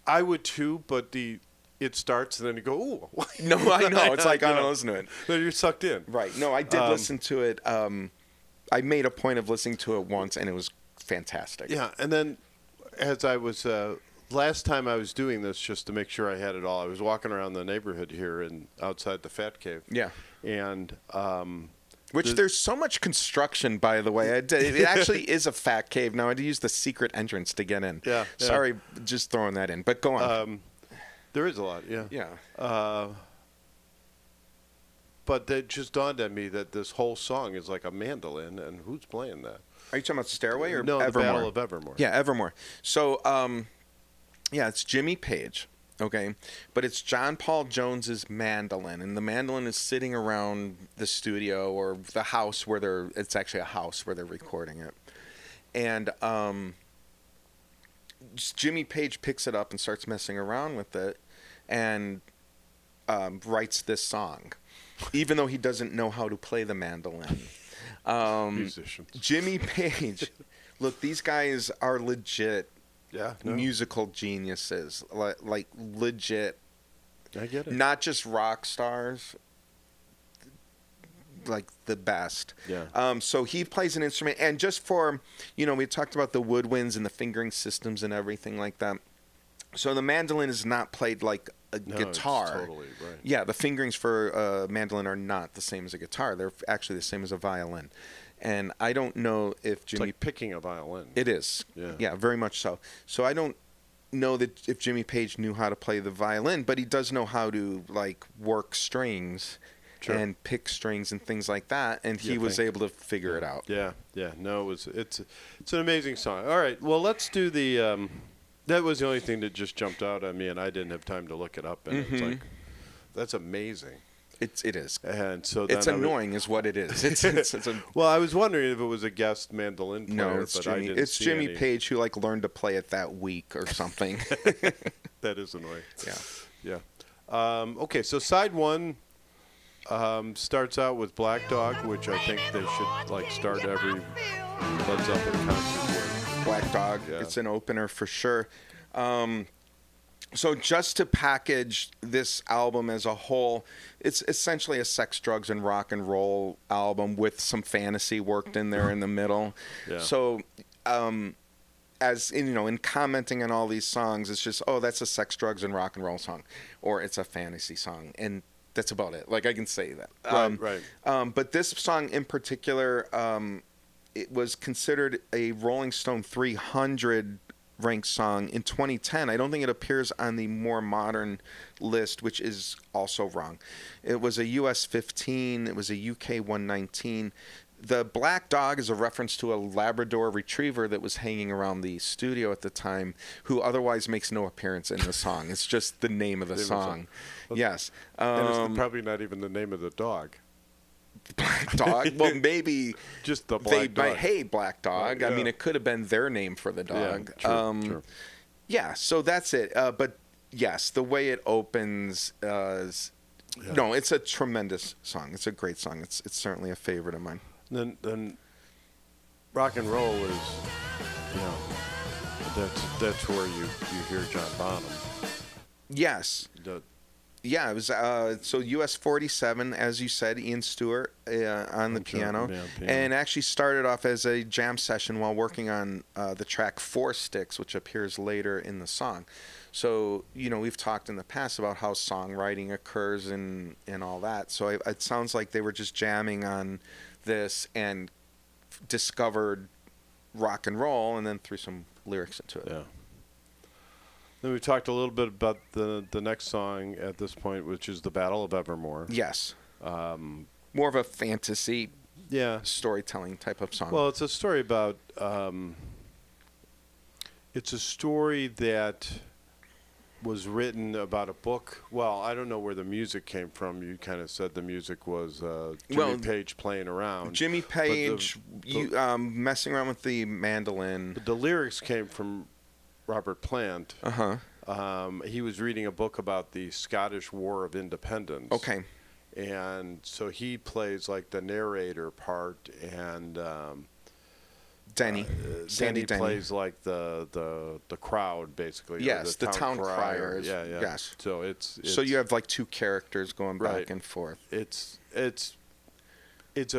I would too, but it starts and then you go, ooh. No, I know. It's like I don't listen to it. Then you're sucked in. Right. No, I did listen to it. I made a point of listening to it once, and it was fantastic. Yeah, and then as I was last time I was doing this just to make sure I had it all, I was walking around the neighborhood here and outside the Fat Cave. Yeah. And there's so much construction, by the way. It actually is a Fat Cave. Now, I had to use the secret entrance to get in. Yeah. Sorry, just throwing that in. But go on. There is a lot, yeah. Yeah. But it just dawned on me that this whole song is like a mandolin, and who's playing that? Are you talking about Stairway or no, Evermore? The Battle of Evermore. Yeah, Evermore. So, it's Jimmy Page, okay? But it's John Paul Jones's mandolin, and the mandolin is sitting around the studio or the house it's actually a house where they're recording it. And Jimmy Page picks it up and starts messing around with it and writes this song, even though he doesn't know how to play the mandolin. Musicians. Jimmy Page. Look, these guys are legit no. musical geniuses. Like legit. I get it. Not just rock stars. Like the best. Yeah. So he plays an instrument, and just for, we talked about the woodwinds and the fingering systems and everything like that. So the mandolin is not played like a guitar. It's totally right. Yeah, the fingerings for a mandolin are not the same as a guitar. They're actually the same as a violin. And I don't know if Jimmy... It's like picking a violin. It is. Yeah, very much so. So I don't know that if Jimmy Page knew how to play the violin, but he does know how to work strings. Sure. And pick strings and things like that, and he was able to figure it out. Yeah. No, it's an amazing song. All right, well, let's do the. That was the only thing that just jumped out at me, and I didn't have time to look it up. And it's like, that's amazing. It is. And so then it's annoying, is what it is. It's well, I was wondering if it was a guest mandolin player. No, it's Jimmy. It's Jimmy Page who learned to play it that week or something. That is annoying. Yeah. Okay, so side 1. Starts out with Black Dog, which I think they should start every Led Zeppelin concert with. Black Dog, it's an opener for sure. So just to package this album as a whole, it's essentially a sex, drugs, and rock and roll album with some fantasy worked in there in the middle. Yeah. So, as in commenting on all these songs, it's just, that's a sex, drugs, and rock and roll song, or it's a fantasy song, and that's about it. I can say that. Right. But this song in particular, it was considered a Rolling Stone 300 ranked song in 2010. I don't think it appears on the more modern list, which is also wrong. It was a US 15. It was a UK 119. the black dog is a reference to a Labrador retriever that was hanging around the studio at the time, who otherwise makes no appearance in the song. It's just the name of the song. Yes. And it's probably not even the name of the dog. Black dog? Well, maybe just the black dog. Hey, black dog. Yeah. I mean, it could have been their name for the dog. Yeah, true. Yeah, so that's it. But yes, the way it opens is... Yeah. No, it's a tremendous song. It's a great song. It's certainly a favorite of mine. Then rock and roll is, that's where you hear John Bonham. Yes. Yeah, it was so US 47, as you said, Ian Stewart on the piano, and actually started off as a jam session while working on the track Four Sticks, which appears later in the song. So, we've talked in the past about how songwriting occurs and all that. So it sounds like they were just jamming on this and discovered rock and roll and then threw some lyrics into it. Yeah. Then we talked a little bit about the next song at this point, which is The Battle of Evermore. Yes. More of a fantasy storytelling type of song. Well, it's a story about... it's a story that was written about a book. Well, I don't know where the music came from. You kind of said the music was Jimmy Page playing around. Jimmy Page messing around with the mandolin. But the lyrics came from Robert Plant. Uh-huh. He was reading a book about the Scottish War of Independence. Okay. And so he plays like the narrator part, and Denny plays like the crowd, basically. Yes, the town crier. Yeah. Yes. So it's so you have like two characters going back and forth. It's a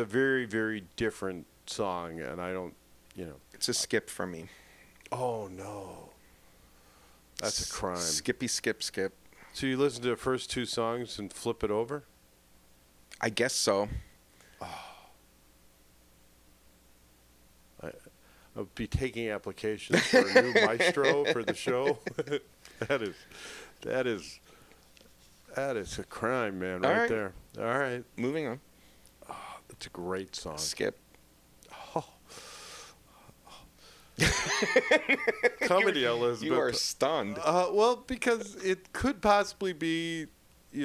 very, very different song, and I don't, It's a skip for me. Oh no, that's a crime. Skippy skip. So you listen to the first two songs and flip it over? I guess so. I'll be taking applications for a new Maestro for the show. That is a crime, man, right there. All right. Moving on. Oh, that's a great song. Skip. Oh. Comedy, Elizabeth. You are stunned. Well, because it could possibly be, I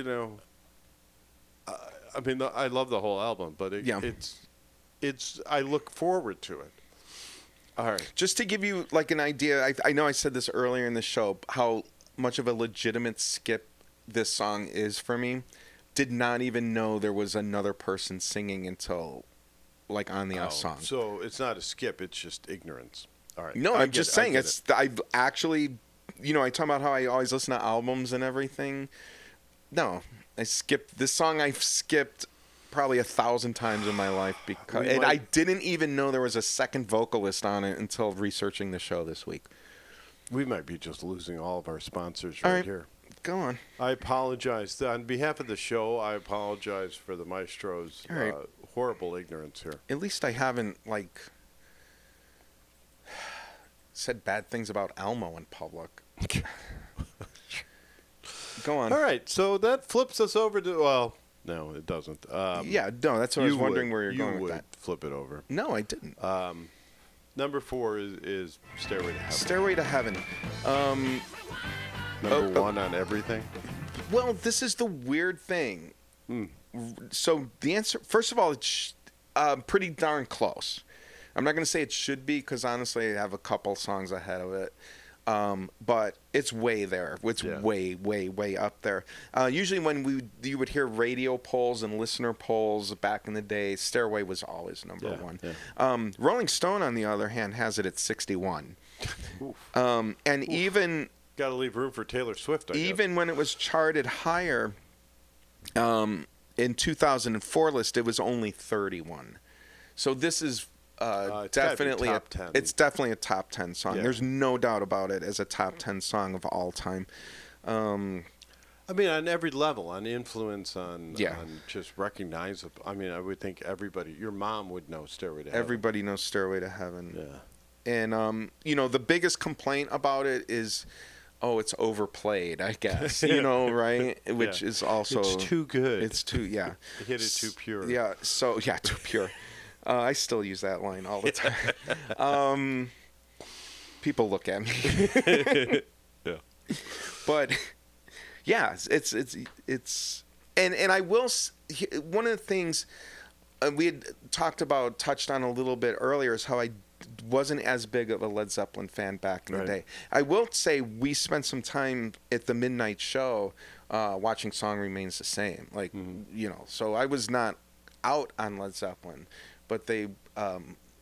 mean, I love the whole album, but it's. I look forward to it. All right. Just to give you like an idea, I know I said this earlier in the show, how much of a legitimate skip this song is for me. Did not even know there was another person singing until like on the song. So it's not a skip, it's just ignorance. All right. No, I'm just saying I've actually, I talk about how I always listen to albums and everything. No, I skipped this song. I've skipped probably 1,000 times in my life because I didn't even know there was a second vocalist on it until researching the show this week. We might be just losing all of our sponsors right here. Go on. I apologize. On behalf of the show, I apologize for the Maestro's horrible ignorance here. At least I haven't, said bad things about Elmo in public. Go on. All right. So that flips us over to, well, no, it doesn't. That's what I was wondering where you're going with that. Flip it over. No, I didn't. Number 4 is Stairway to Heaven. Stairway to Heaven. Number 1 on everything? Well, this is the weird thing. So the answer, first of all, it's pretty darn close. I'm not going to say it should be because honestly I have a couple songs ahead of it. But it's way there. It's way, way, way up there. Usually when you would hear radio polls and listener polls back in the day, Stairway was always number 1. Yeah. Rolling Stone, on the other hand, has it at 61. Even... Got to leave room for Taylor Swift, I guess. Even when it was charted higher, in 2004 list, it was only 31. So this is... definitely top 10. It's definitely a top 10 song. Yeah. There's no doubt about it as a top 10 song of all time. I mean, on every level, on influence, on just recognizable. I mean, I would think everybody, your mom would know Stairway to Heaven. Everybody knows Stairway to Heaven. Yeah. And, the biggest complaint about it is, it's overplayed, I guess. Right? Which is also... It's too good. It's too, yeah. Hit it too pure. Yeah, too pure. I still use that line all the time. People look at me. Yeah. But yeah, it's and I will one of the things we had touched on a little bit earlier is how I wasn't as big of a Led Zeppelin fan back in the day. I will say we spent some time at the midnight show watching Song Remains the Same. Like, so I was not out on Led Zeppelin, but they...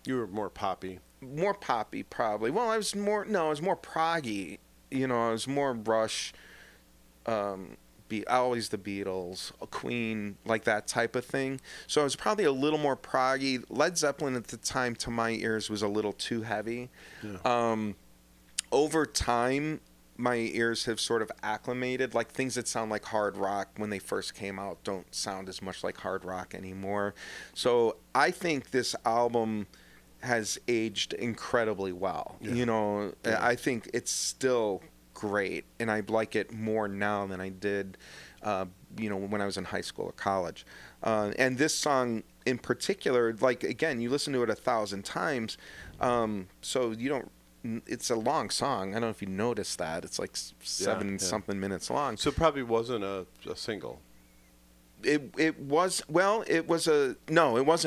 you were more poppy. More poppy, probably. Well, I was more proggy. I was more Rush, always the Beatles, Queen, like that type of thing. So I was probably a little more proggy. Led Zeppelin at the time, to my ears, was a little too heavy. Yeah. Over time, my ears have sort of acclimated. Like things that sound like hard rock when they first came out don't sound as much like hard rock anymore. So I think this album has aged incredibly well. Yeah. I think it's still great, and I like it more now than I did, when I was in high school or college. And this song in particular, like, again, you listen to it 1,000 times, so you don't. It's a long song. I don't know if you noticed that. It's like something minutes long. So it probably wasn't a single. It wasn't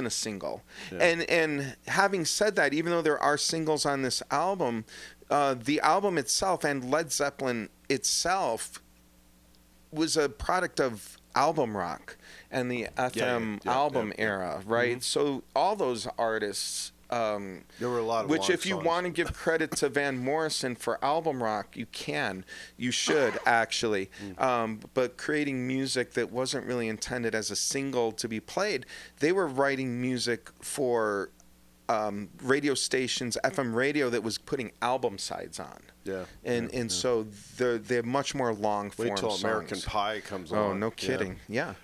a single. Yeah. And having said that, even though there are singles on this album, the album itself and Led Zeppelin itself was a product of album rock and the FM album era, right? Mm-hmm. So all those artists... there were a lot of which, if you songs. want to give credit to Van Morrison for album rock, you should actually. But creating music that wasn't really intended as a single to be played, they were writing music for radio stations, FM radio, that was putting album sides on. Yeah, and so they're much more long form. Wait till songs. American Pie comes along. Oh, no kidding. Yeah.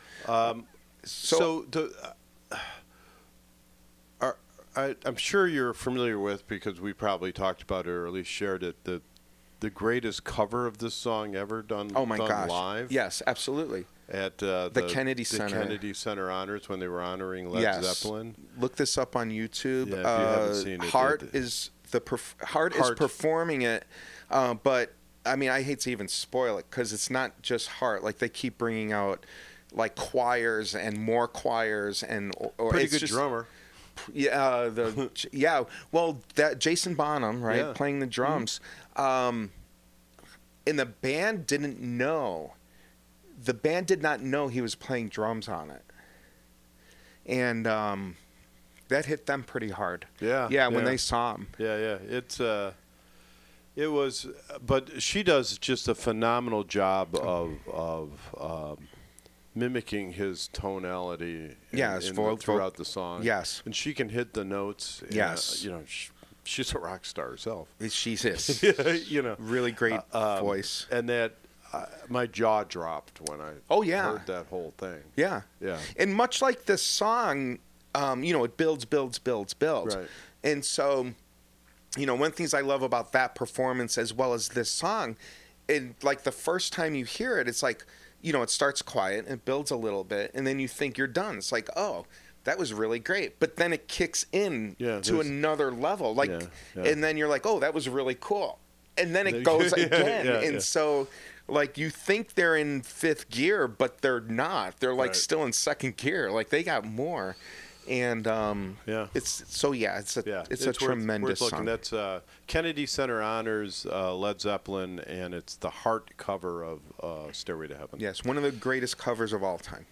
I'm sure you're familiar with, because we probably talked about it or at least shared it, the greatest cover of this song ever done, live. Yes, absolutely. At the Kennedy Center. The Kennedy Center Honors, when they were honoring Led Zeppelin. Look this up on YouTube. Yeah, if you haven't seen it. Heart is performing it, but I mean, I hate to even spoil it because it's not just Heart. Like, they keep bringing out like choirs and more choirs, and pretty good drummer. Yeah, well, that Jason Bonham, right, playing the drums. And the band didn't know. The band did not know he was playing drums on it. And that hit them pretty hard. Yeah, when they saw him. Yeah. It was, but she does just a phenomenal job of mimicking his tonality throughout the song. Yes. And she can hit the notes. Yes. She's a rock star herself. She is. Really great voice. And that, my jaw dropped when I heard that whole thing. Yeah. Yeah. And much like this song, it builds. Right. And so, one of the things I love about that performance as well as this song, and like the first time you hear it, it's like, it starts quiet, it builds a little bit, and then you think you're done. It's like, oh, that was really great. But then it kicks in to another level. Like, and then you're like, oh, that was really cool. And then it goes again. So, like, you think they're in fifth gear, but they're not. They're, like, still in second gear. Like, they got more. And it's a tremendous worth song. That's Kennedy Center Honors, Led Zeppelin, and it's the Heart cover of Stairway to Heaven. Yes, one of the greatest covers of all time.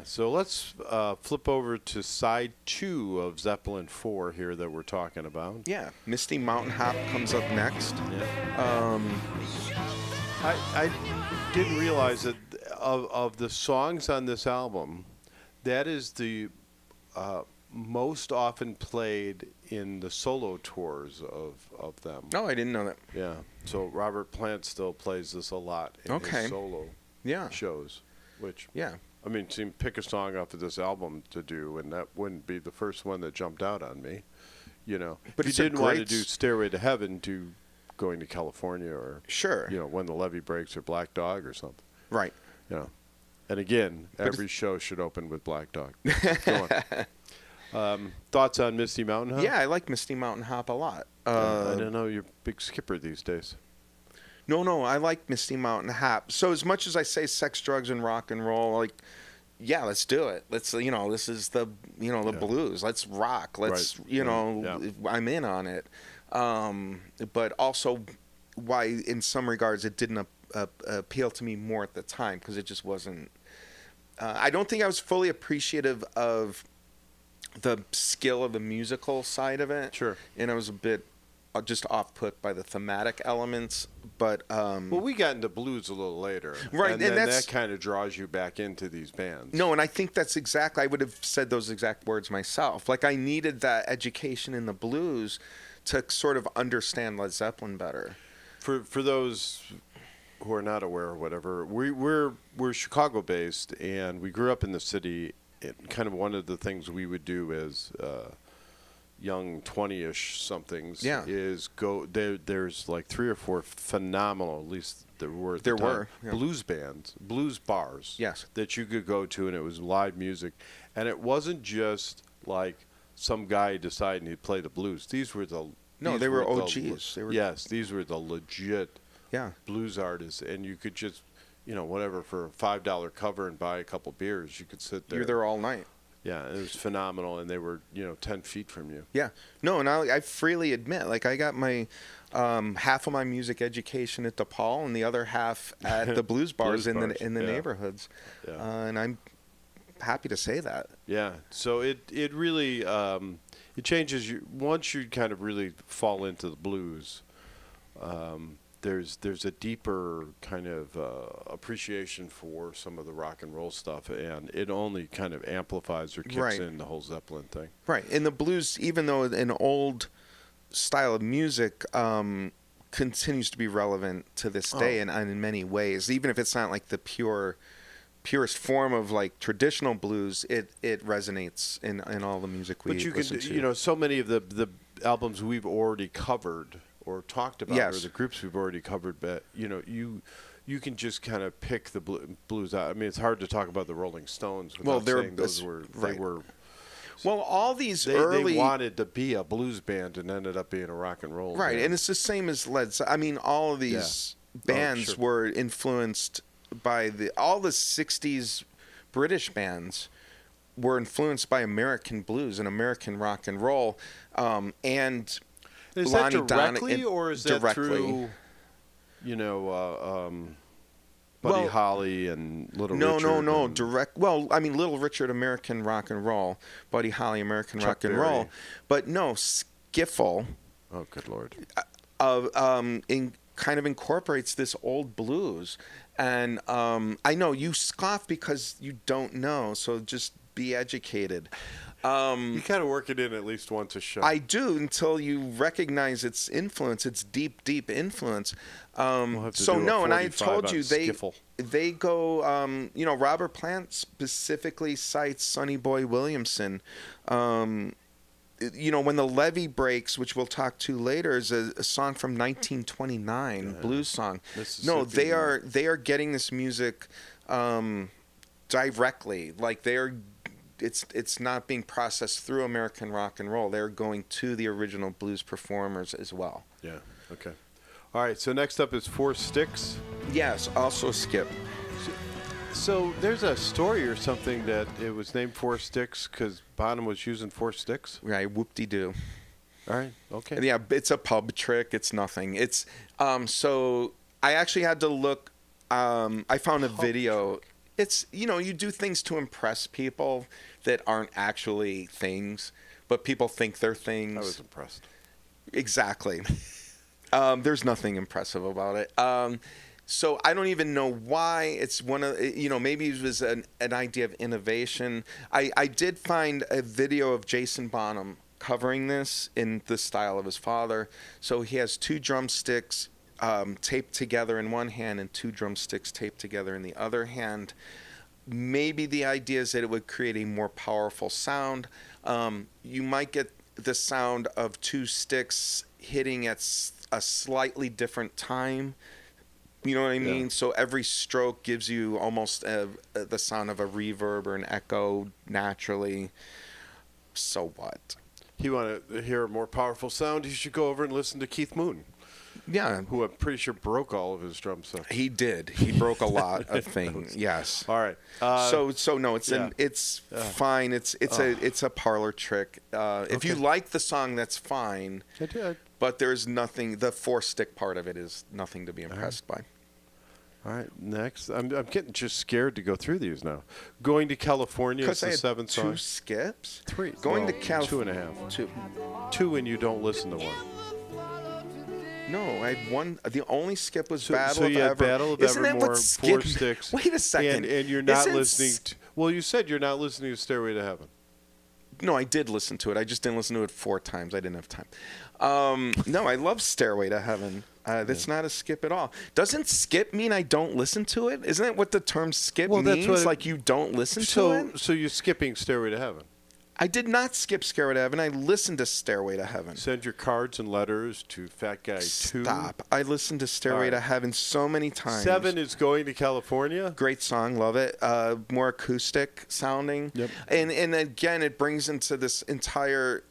So let's flip over to side 2 of Zeppelin IV here that we're talking about. Yeah, Misty Mountain Hop comes up next. Yeah. I didn't realize that of the songs on this album, that is the most often played in the solo tours of them. Oh, I didn't know that. Yeah. So Robert Plant still plays this a lot in his solo shows. Which, I mean, to pick a song off of this album to do, and that wouldn't be the first one that jumped out on me. But if you didn't want to do Stairway to Heaven, do Going to California or When the Levee Breaks or Black Dog or something. Right. And again, every show should open with Black Dog. Go Thoughts on Misty Mountain Hop? Yeah, I like Misty Mountain Hop a lot. I don't know. You're a big skipper these days. No, I like Misty Mountain Hop. So as much as I say sex, drugs, and rock and roll, like, yeah, let's do it. Let's, this is the, the blues. Let's rock. Let's, I'm in on it. But also why, in some regards, it didn't appeal to me more at the time because it just wasn't. I don't think I was fully appreciative of the skill of the musical side of it. Sure. And I was a bit just off-put by the thematic elements, but well, we got into blues a little later, right? And then that kind of draws you back into these bands. No, and I think that's exactly. I would have said those exact words myself. Like I needed that education in the blues to sort of understand Led Zeppelin better. For those who are not aware or whatever, we're Chicago based, and we grew up in the city. And kind of one of the things we would do as young 20-ish somethings is go there. There's like 3 or 4 phenomenal, at least there were at the time, blues bands, blues bars, that you could go to, and it was live music, and it wasn't just like some guy deciding he'd play the blues. These were the they were OGs. These were the legit blues artists, and you could just whatever for a $5 cover and buy a couple beers, you could sit there. You're there all night. Yeah, it was phenomenal, and they were 10 feet from you. Yeah, no, and I freely admit, like I got my half of my music education at DePaul and the other half at the blues bars in the neighborhoods, and I'm happy to say that. Yeah, so it really it changes you once you kind of really fall into the blues. There's a deeper kind of appreciation for some of the rock and roll stuff, and it only kind of amplifies or kicks in the whole Zeppelin thing. Right, and the blues, even though an old style of music continues to be relevant to this day, and in many ways, even if it's not like the purest form of like traditional blues, it resonates in all the music we listen to. But so many of the albums we've already covered or talked about, or the groups we've already covered, but you can just kind of pick the blues out. I mean, it's hard to talk about the Rolling Stones without saying those were they were. Well, all these they wanted to be a blues band and ended up being a rock and roll band. And it's the same as Led Zeppelin. I mean, all of these bands were influenced by all the 60s British bands were influenced by American blues and American rock and roll, and is Lonnie that directly, or is that through, Buddy Holly and Little Richard? No, direct. Well, I mean, Little Richard, American rock and roll, Buddy Holly, American rock and roll, but no, Skiffle. Oh, good Lord. Kind of incorporates this old blues, and I know you scoff because you don't know, so just be educated. You kind of work it in at least once a show. I do, until you recognize its influence, its deep influence. And I told you they go. Robert Plant specifically cites Sonny Boy Williamson. When the Levee Breaks, which we'll talk to later, is a song from 1929, blues song. No, they are getting this music directly. Like it's not being processed through American rock and roll. They're going to the original blues performers as well. Yeah. Okay. All right. So next up is Four Sticks. Yes. Also Skip. So there's a story or something that it was named Four Sticks because Bonham was using 4 sticks. Right. Whoop-de-doo. All right. Okay. Yeah. It's a pub trick. It's nothing. It's so I actually had to look. I found a video. Trick. It's, you do things to impress people that aren't actually things, but people think they're things. I was impressed. Exactly. There's nothing impressive about it. So I don't even know why. It's one of, maybe it was an idea of innovation. I did find a video of Jason Bonham covering this in the style of his father. So he has 2 drumsticks taped together in one hand and 2 drumsticks taped together in the other hand. Maybe the idea is that it would create a more powerful sound. You might get the sound of 2 sticks hitting at a slightly different time. You know what I mean? So every stroke gives you almost the sound of a reverb or an echo naturally. so what? You want to hear a more powerful sound? You should go over and listen to Keith Moon, Yeah, who I'm pretty sure broke all of his drum sets. he did. He broke a lot of things. Yes. All right. So no, it's it's fine. It's a parlor trick. If you like the song, that's fine. I did. But there's nothing. The 4-stick part of it is nothing to be impressed by. All right, next. I'm getting just scared to go through these now. Going to California is I the had 7th song. 2 skips. 3. Going to California. 2.5. 2. 2 and you don't listen to one. No, I had 1. The only skip was So Battle of you had Ever. Battle of Isn't Evermore, that what skip? 4 sticks. Wait a second. And you're not Isn't listening. Well, you said you're not listening to Stairway to Heaven. No, I did listen to it. I just didn't listen to it 4 times. I didn't have time. No, I love Stairway to Heaven. That's not a skip at all. Doesn't skip mean I don't listen to it? Isn't that what the term skip Well, that's means? what Like you don't listen to it? So you're skipping Stairway to Heaven. I did not skip Stairway to Heaven. I listened to Stairway to Heaven. Send your cards and letters to Fat Guy 2. Stop. I listened to Stairway to Heaven so many times. 7 is Going to California. Great song, love it. More acoustic sounding. Yep. And again, it brings into this entire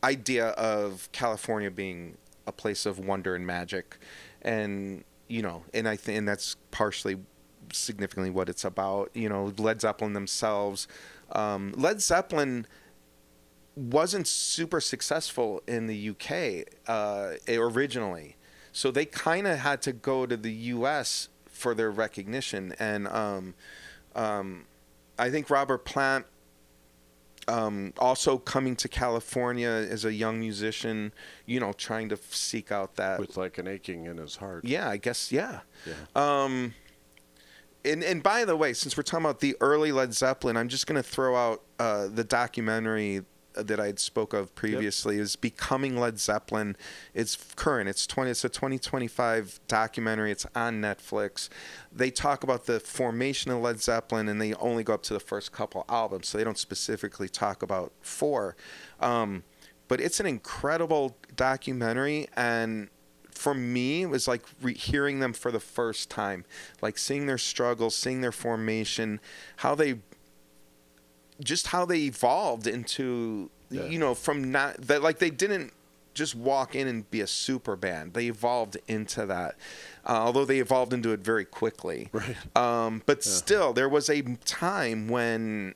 idea of California being a place of wonder and magic. And, and I think that's partially significantly what it's about. Led Zeppelin themselves. Led Zeppelin wasn't super successful in the UK originally. So they kind of had to go to the US for their recognition. And I think Robert Plant, also coming to California as a young musician, trying to seek out that. With like an aching in his heart. Yeah, I guess, yeah. And by the way, since we're talking about the early Led Zeppelin, I'm just going to throw out the documentary that I spoke of previously. Is Becoming Led Zeppelin. It's current. It's a 2025 documentary. It's on Netflix. They talk about the formation of Led Zeppelin, and they only go up to the first couple albums, so they don't specifically talk about 4. But it's an incredible documentary, and for me, it was like hearing them for the first time, like seeing their struggles, seeing their formation, how they evolved into, from not that, like they didn't just walk in and be a super band. They evolved into that, although they evolved into it very quickly. Right. But still, there was a time when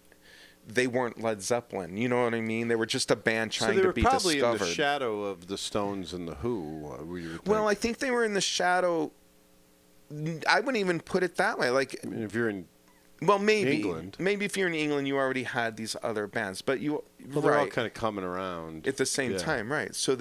they weren't Led Zeppelin. You know what I mean? They were just a band trying to be discovered. So they were probably in the shadow of the Stones and the Who. Well, I think they were in the shadow. I wouldn't even put it that way. Like, I mean, if you're in England. Maybe if you're in England, you already had these other bands, but they're all kind of coming around at the same time, right? So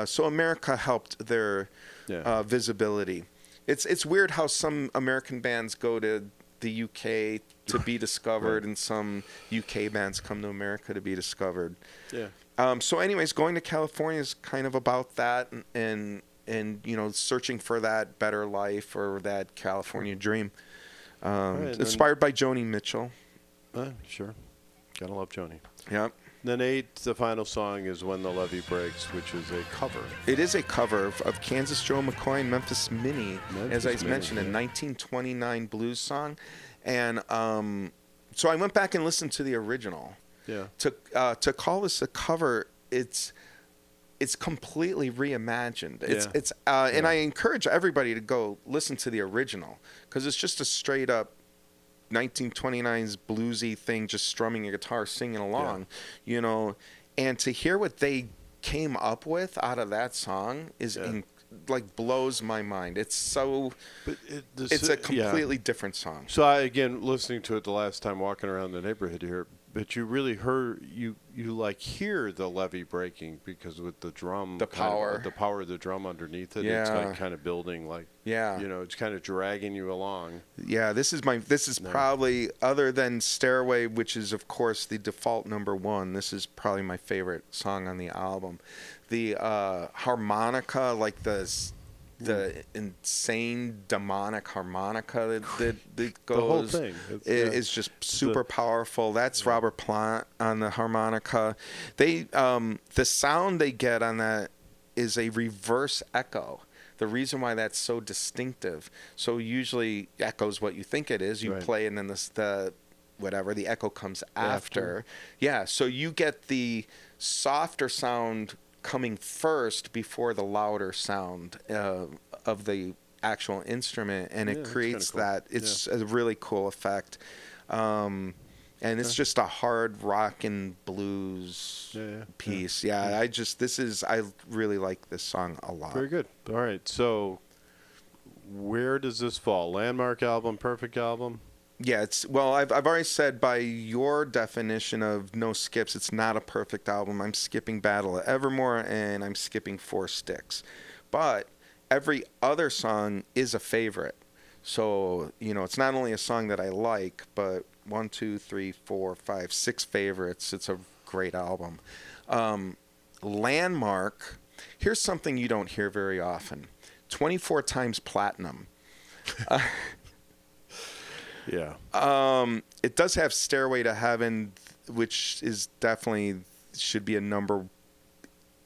so America helped their visibility. It's weird how some American bands go to the UK to be discovered, and some UK bands come to America to be discovered. Yeah. So, anyways, Going to California is kind of about that, and searching for that better life or that California dream. Inspired by Joni Mitchell. Sure. Gotta love Joni. Yep. Then 8, the final song is When the Levee Breaks, which is a cover. It is a cover of Kansas Joe McCoy and Memphis Minnie, as I mentioned, a 1929 blues song. And so I went back and listened to the original. Yeah. To call this a cover, it's completely reimagined. And I encourage everybody to go listen to the original, because it's just a straight up 1929's bluesy thing, just strumming a guitar, singing along, and to hear what they came up with out of that song is blows my mind. It's so, it's a completely different song. So I, again, listening to it the last time walking around the neighborhood here, but you really heard, you hear the levee breaking, because with the drum, the power of the drum underneath it, it's like kind of building, like, it's kind of dragging you along. Yeah, this is probably, other than Stairway, which is of course the default number 1, this is probably my favorite song on the album. The harmonica, like the insane demonic harmonica that goes, the whole thing is just super powerful. That's Robert Plant on the harmonica. The sound they get on that is a reverse echo. The reason why that's so distinctive, so usually echoes what you think it is. You play, and then whatever. The echo comes after. Yeah, so you get the softer sound coming first before the louder sound of the actual instrument, and it creates cool. that. It's a really cool effect. And it's just a hard rock and blues piece. Yeah, I really like this song a lot. Very good. All right, so where does this fall? Landmark album, perfect album? Yeah, I've already said by your definition of no skips, it's not a perfect album. I'm skipping Battle of Evermore and I'm skipping Four Sticks. But every other song is a favorite. So, it's not only a song that I like, but 1, 2, 3, 4, 5, 6 favorites. It's a great album. Landmark, here's something you don't hear very often. 24 times platinum. Yeah. It does have Stairway to Heaven, which is definitely should be a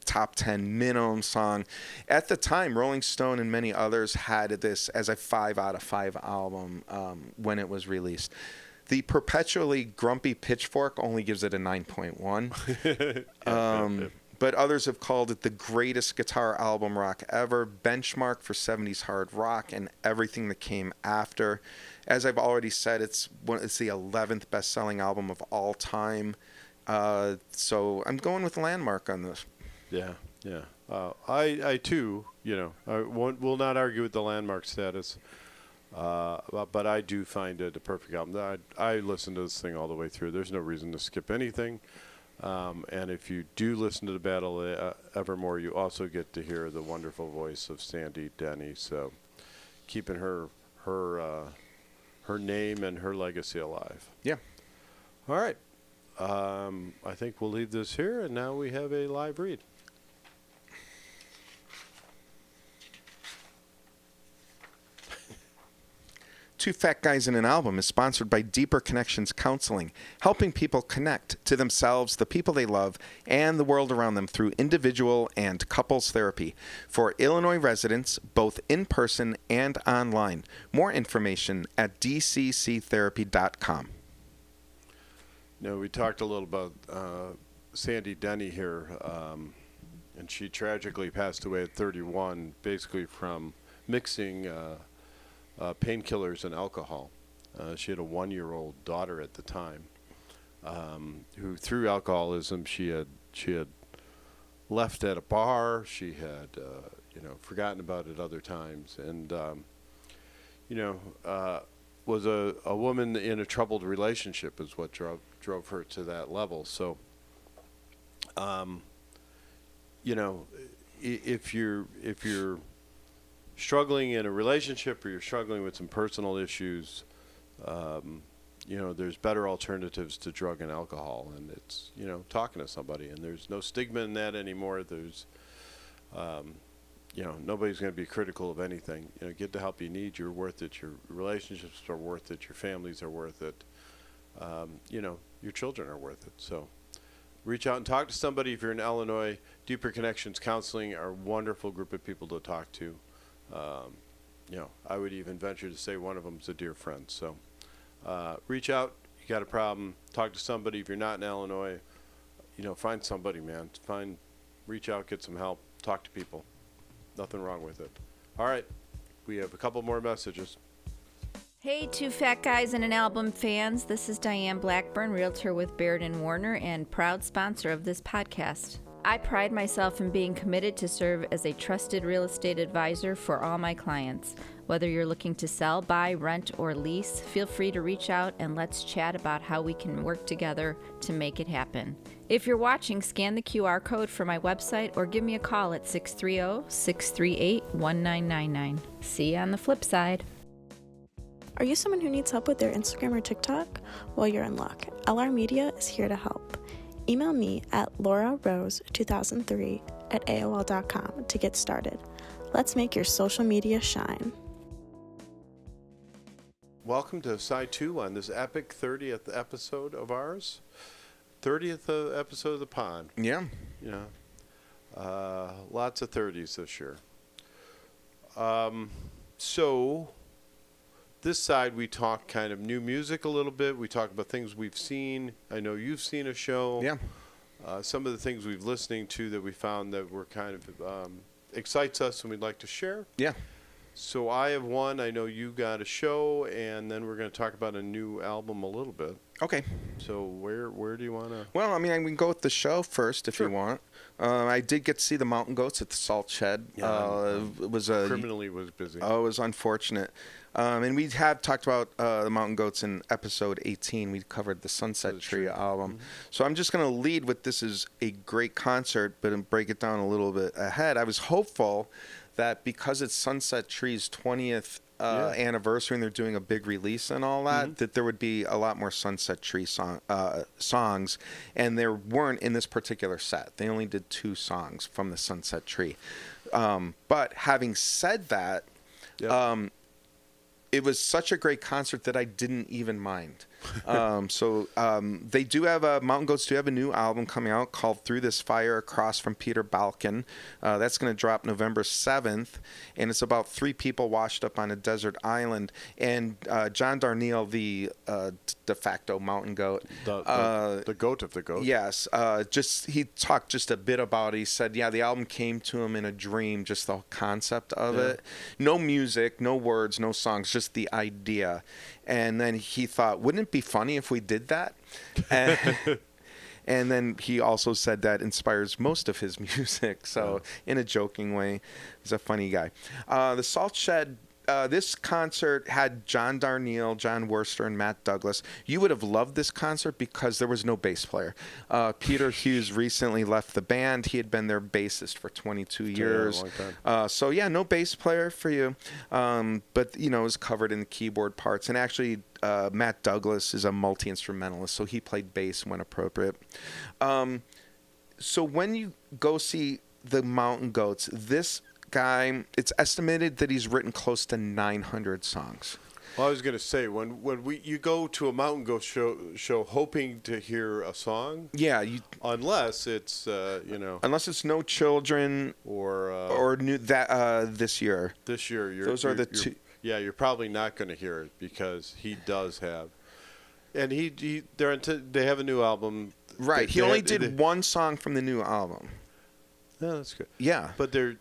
top 10 minimum song. At the time, Rolling Stone and many others had this as a 5 out of 5 album when it was released. The perpetually grumpy Pitchfork only gives it a 9.1. But others have called it the greatest guitar album rock ever, benchmark for 70s hard rock and everything that came after. As I've already said, it's the 11th best-selling album of all time. So I'm going with Landmark on this. Yeah. I too, will not argue with the Landmark status, but I do find it a perfect album. I listen to this thing all the way through. There's no reason to skip anything. And if you do listen to the Battle of Evermore, you also get to hear the wonderful voice of Sandy Denny. So keeping her name and her legacy alive. Yeah. All right. I think we'll leave this here, and now we have a live read. Two Fat Guys in an Album is sponsored by Deeper Connections Counseling, helping people connect to themselves, the people they love, and the world around them through individual and couples therapy for Illinois residents, both in person and online. More information at dcctherapy.com. We talked a little about Sandy Denny here, and she tragically passed away at 31, basically from mixing painkillers and alcohol. She had a 1-year-old daughter at the time, who through alcoholism she had left at a bar. She had forgotten about it other times, and was a woman in a troubled relationship is what drove her to that level. So if you're struggling in a relationship or you're struggling with some personal issues, there's better alternatives to drug and alcohol, and it's talking to somebody, and there's no stigma in that anymore. There's nobody's going to be critical of anything. Get the help you need. You're worth it. Your relationships are worth it. Your families are worth it. Your children are worth it. So reach out and talk to somebody. If you're in Illinois, Deeper Connections Counseling are a wonderful group of people to talk to. I would even venture to say one of them is a dear friend. So reach out. You got a problem, talk to somebody. If you're not in Illinois, find somebody, man. Reach out, get some help, talk to people. Nothing wrong with it. All right, we have a couple more messages. Hey, Two Fat Guys in an Album fans. This is Diane Blackburn, realtor with Baird & Warner and proud sponsor of this podcast. I pride myself in being committed to serve as a trusted real estate advisor for all my clients. Whether you're looking to sell, buy, rent, or lease, feel free to reach out and let's chat about how we can work together to make it happen. If you're watching, scan the QR code for my website or give me a call at 630-638-1999. See you on the flip side. Are you someone who needs help with their Instagram or TikTok? Well, you're in luck. LR Media is here to help. Email me at laurarose2003@aol.com to get started. Let's make your social media shine. Welcome to Side 2 on this epic 30th episode of ours. 30th episode of the pod. Yeah. Lots of 30s this year. So This side, we talk kind of new music a little bit. We talk about things we've seen. I know you've seen a show. Yeah. Some of the things we've listening to that we found that were kind of excites us and we'd like to share. Yeah. So I have one. I know you got a show, and then we're going to talk about a new album a little bit. Okay. So where do you want to? Well, I mean, we can go with the show first if Sure. you want. I did get to see the Mountain Goats at the Salt Shed. It was a Criminally was busy. Oh, it was unfortunate. And we have talked about the Mountain Goats in episode 18. We covered the Sunset Tree album. So I'm just going to lead with this is a great concert, but break it down a little bit ahead. I was hopeful that because it's Sunset Tree's 20th anniversary and they're doing a big release and all that, that there would be a lot more Sunset Tree songs. And there weren't in this particular set. They only did 2 songs from the Sunset Tree. But having said that, it was such a great concert that I didn't even mind. They do have Mountain Goats do have a new album coming out called Through This Fire Across from Peter Balkan. That's going to drop November 7th, and it's about 3 people washed up on a desert island. And John Darnielle, the de facto Mountain Goat, the goat of the goats. yes, he talked just a bit about it. He said, the album came to him in a dream, just the concept of it. No music, no words, no songs, just the idea. And then he thought, wouldn't it be funny if we did that? And then he also said that inspires most of his music. So in a joking way, he's a funny guy. The Salt Shed, this concert had John Darnielle, John Worcester, and Matt Douglas. You would have loved this concert because there was no bass player. Peter Hughes recently left the band. He had been their bassist for 22 years. No bass player for you. But, it was covered in the keyboard parts. And actually, Matt Douglas is a multi-instrumentalist, so he played bass when appropriate. So when you go see the Mountain Goats, this guy, it's estimated that he's written close to 900 songs. Well, I was going to say, when you go to a Mountain Goat show hoping to hear a song, unless it's unless it's No Children or new this year. This year, those are the 2. Yeah, you're probably not going to hear it because he does have, and they have a new album. Right, he only did 1 song from the new album. Yeah, that's good. Yeah, but they're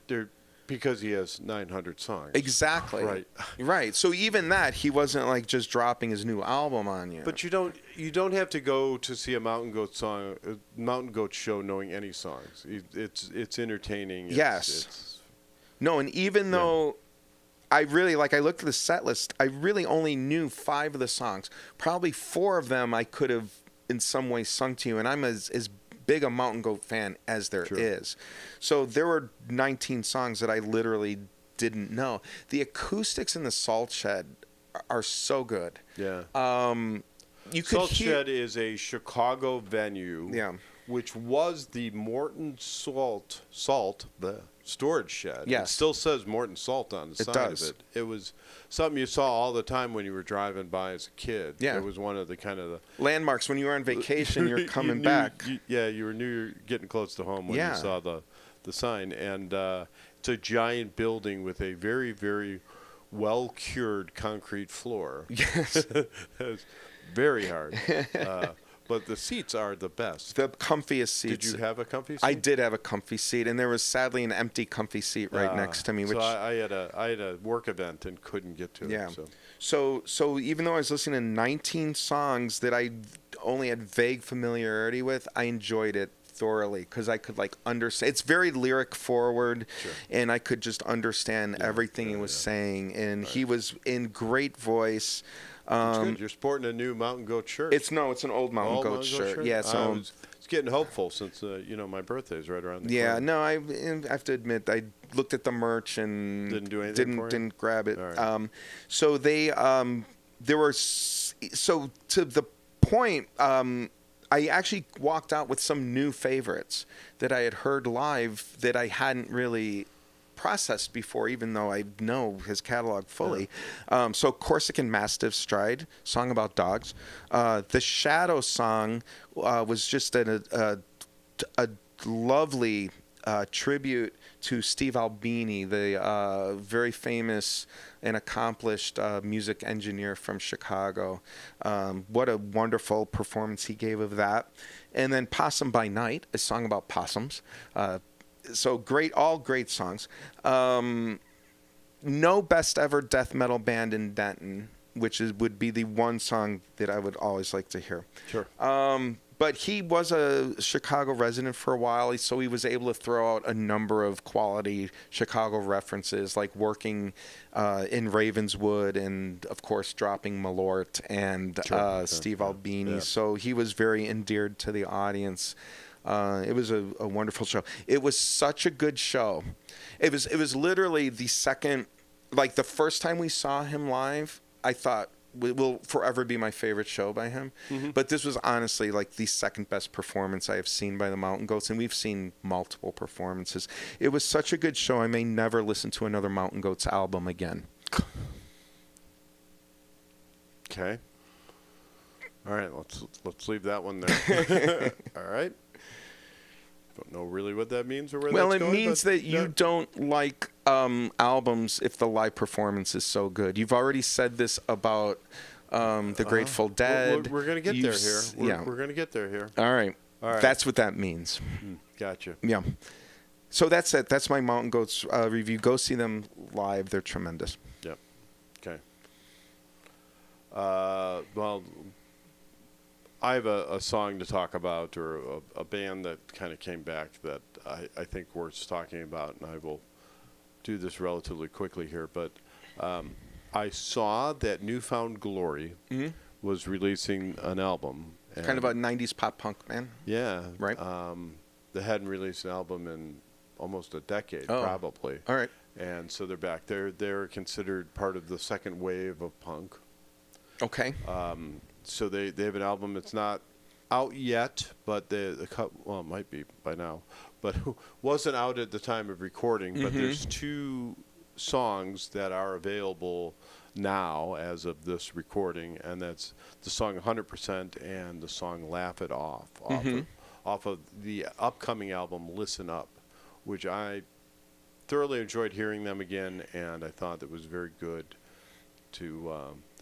because he has 900 songs. Exactly. Right. So even that, he wasn't like just dropping his new album on you. But you don't have to go to see a Mountain Goat show knowing any songs. It's entertaining. No, and even though I really I looked at the set list, I really only knew 5 of the songs. Probably 4 of them I could have in some way sung to you, and I'm as big a Mountain Goat fan as there is. So there were 19 songs that I literally didn't know. The acoustics in the Salt Shed are so good. Yeah. Salt Shed is a Chicago venue. Which was the Morton Salt, the storage shed. Yes. It still says Morton Salt on the side of it. It was something you saw all the time when you were driving by as a kid. Yeah. It was one of the kind of the landmarks when you were on vacation. You're coming back. You knew you were getting close to home when you saw the sign. And it's a giant building with a very, very well cured concrete floor. Yes, it's very hard. But the seats are the best. The comfiest seats. Did you have a comfy seat? I did have a comfy seat, and there was sadly an empty comfy seat right next to me. So I had a work event and couldn't get to it. So even though I was listening to 19 songs that I only had vague familiarity with, I enjoyed it thoroughly because I could understand. It's very lyric forward, and I could just understand everything he was saying. And he was in great voice. Good. You're sporting a new Mountain Goat shirt. It's an old Mountain Goat shirt. Yeah, so it's getting hopeful since my birthday is right around the corner. No, I have to admit I looked at the merch and didn't do anything for you? Didn't grab it. Right. So they there were to the point. I actually walked out with some new favorites that I had heard live that I hadn't really processed before, even though I know his catalog fully. So Corsican Mastiff Stride, song about dogs. The Shadow song was just a lovely tribute to Steve Albini, the very famous and accomplished music engineer from Chicago. What a wonderful performance he gave of that. And then Possum by Night, a song about possums. So great, all great songs. No best ever death metal band in Denton, which would be the one song that I would always like to hear. Sure. But he was a Chicago resident for a while, so he was able to throw out a number of quality Chicago references, like working in Ravenswood and, of course, dropping Malort and Steve Albini. Yeah. So he was very endeared to the audience. It was a wonderful show. It was such a good show. It was literally the second, like the first time we saw him live, I thought, will forever be my favorite show by him. Mm-hmm. But this was honestly like the second best performance I have seen by the Mountain Goats, and we've seen multiple performances. It was such a good show, I may never listen to another Mountain Goats album again. Okay. All right, let's leave that one there. All right. Don't know really what that means or where that's going. Well, it means that you don't like albums if the live performance is so good. You've already said this about the Grateful Dead. We're going to get there here. We're going to get there here. All right. That's what that means. Gotcha. Yeah. So that's it. That's my Mountain Goats review. Go see them live. They're tremendous. Yep. Okay. Well, I have a song to talk about, or a band that kind of came back that I think worth talking about, and I will do this relatively quickly here. But I saw that Newfound Glory was releasing an album. Kind of a 90s pop punk band. Yeah. Right. They hadn't released an album in almost a decade, probably. All right. And so they're back. They're considered part of the second wave of punk. Okay. So they have an album. It's not out yet, but it might be by now, but wasn't out at the time of recording. But there's 2 songs that are available now as of this recording, and that's the song 100% and the song Laugh It Off off of the upcoming album Listen Up, which I thoroughly enjoyed hearing them again, and I thought it was very good.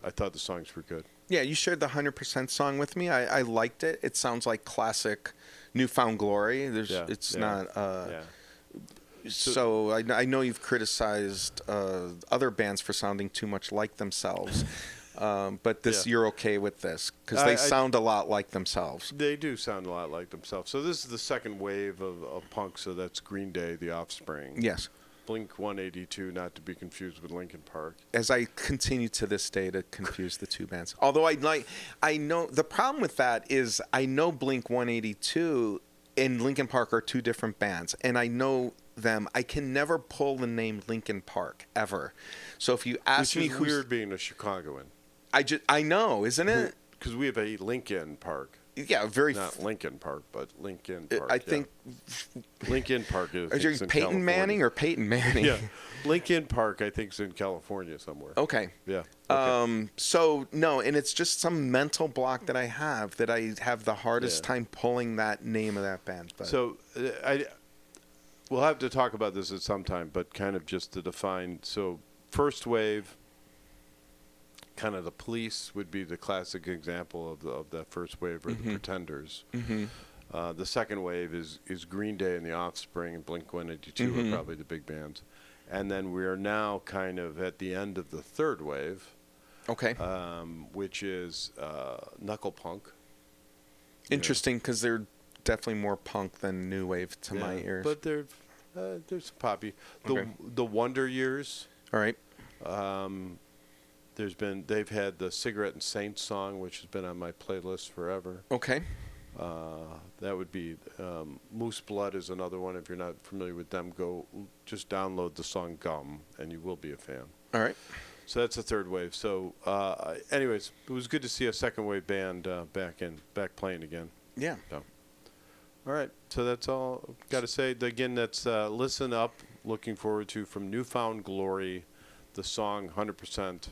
I thought the songs were good. Yeah, you shared the 100% song with me. I liked it. It sounds like classic Newfound Glory. It's not. So I know you've criticized other bands for sounding too much like themselves, but you're okay with this because they sound a lot like themselves. They do sound a lot like themselves. So this is the second wave of punk. So that's Green Day, The Offspring. Yes. Blink 182, not to be confused with Linkin Park. As I continue to this day to confuse the two bands. Although I know the problem with that is I know Blink 182 and Linkin Park are 2 different bands, and I know them. I can never pull the name Linkin Park ever. So if you ask me, who's weird being a Chicagoan. I know, isn't it? Because we have a Linkin Park. Yeah, not Linkin Park, but Linkin Park. I think Linkin Park is. Are you Peyton Manning or Peyton Manning? Yeah, Linkin Park I think is in California somewhere. Okay. Yeah. Okay. So no, and it's just some mental block that I have the hardest time pulling that name of that band. But. So we'll have to talk about this at some time, but kind of just to define. So first wave. Kind of the Police would be the classic example of that first wave, or the Pretenders. The second wave is Green Day and The Offspring, and Blink 182 are probably the big bands. And then we are now kind of at the end of the third wave, which is knuckle punk. Interesting, because they're definitely more punk than new wave to my ears. But there's some poppy. The Wonder Years. All right. They've had the Cigarette and Saints song, which has been on my playlist forever. Okay. That would be Moose Blood is another one. If you're not familiar with them, just download the song Gum, and you will be a fan. All right. So that's the third wave. So, anyways, it was good to see a second wave band back playing again. Yeah. So. All right. So that's all. Got to say again. That's Listen Up. Looking forward to from Newfound Glory, the song 100%.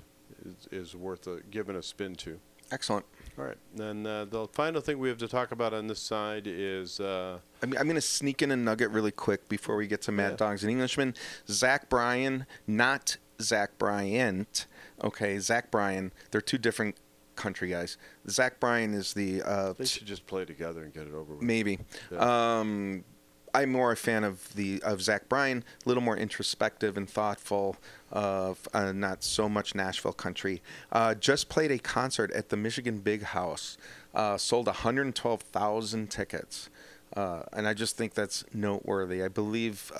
Is worth giving a spin to. Excellent. All right. Then the final thing we have to talk about on this side is... I'm going to sneak in a nugget really quick before we get to Mad Dogs and Englishmen. Zach Bryan, not Zach Bryant. Okay, Zach Bryan. They're two different country guys. Zach Bryan is the... they should just play together and get it over with. Maybe. Yeah. I'm more a fan of Zach Bryan, a little more introspective and thoughtful, not so much Nashville country. Just played a concert at the Michigan Big House, sold 112,000 tickets, and I just think that's noteworthy. I believe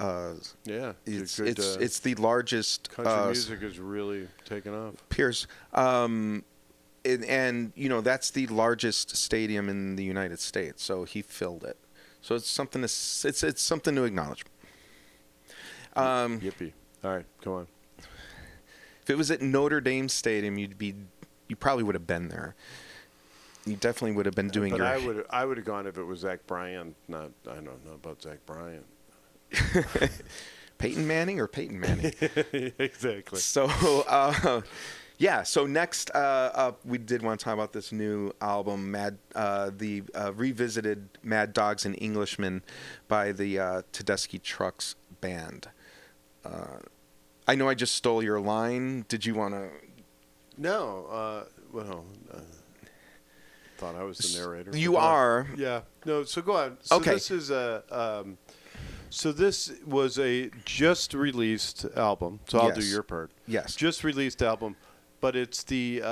it's the largest country music is really taken off. Pierce. And that's the largest stadium in the United States, so he filled it. So it's something to it's something to acknowledge. Yippee! All right, come on. If it was at Notre Dame Stadium, you probably would have been there. You definitely would have been doing but your. I would have gone if it was Zach Bryan. I don't know about Zach Bryan. Peyton Manning or Peyton Manning? Exactly. So. Yeah, so next up, we did want to talk about this new album, the revisited Mad Dogs and Englishmen by the Tedeschi Trucks Band. I know I just stole your line. Did you want to? No. Thought I was the narrator. You are. Yeah. No, so go on. So okay. This is so this was a just released album. So I'll do your part. Yes. Just released album. But it's it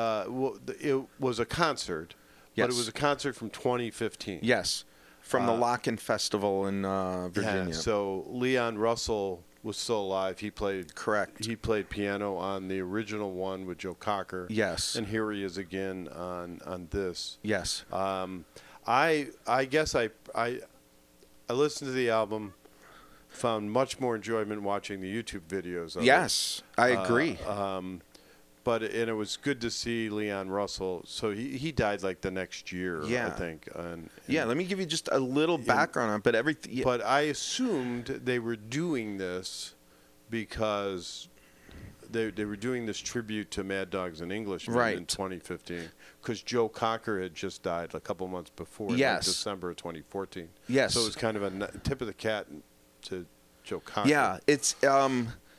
was a concert, but it was a concert from 2015. Yes, from the Lock-In Festival in Virginia. Yeah, so Leon Russell was still alive. He played He played piano on the original one with Joe Cocker. Yes, and here he is again on this. Yes. I guess I listened to the album, found much more enjoyment watching the YouTube videos of it. Yes, I agree. And it was good to see Leon Russell. So he died like the next year, I think. And let me give you just a little background on it. But everything. Yeah. But I assumed they were doing this because they were doing this tribute to Mad Dogs and Englishmen in 2015 because Joe Cocker had just died a couple months before, like December of 2014. Yes. So it was kind of a tip of the cat to Joe Cocker. Yeah, it's.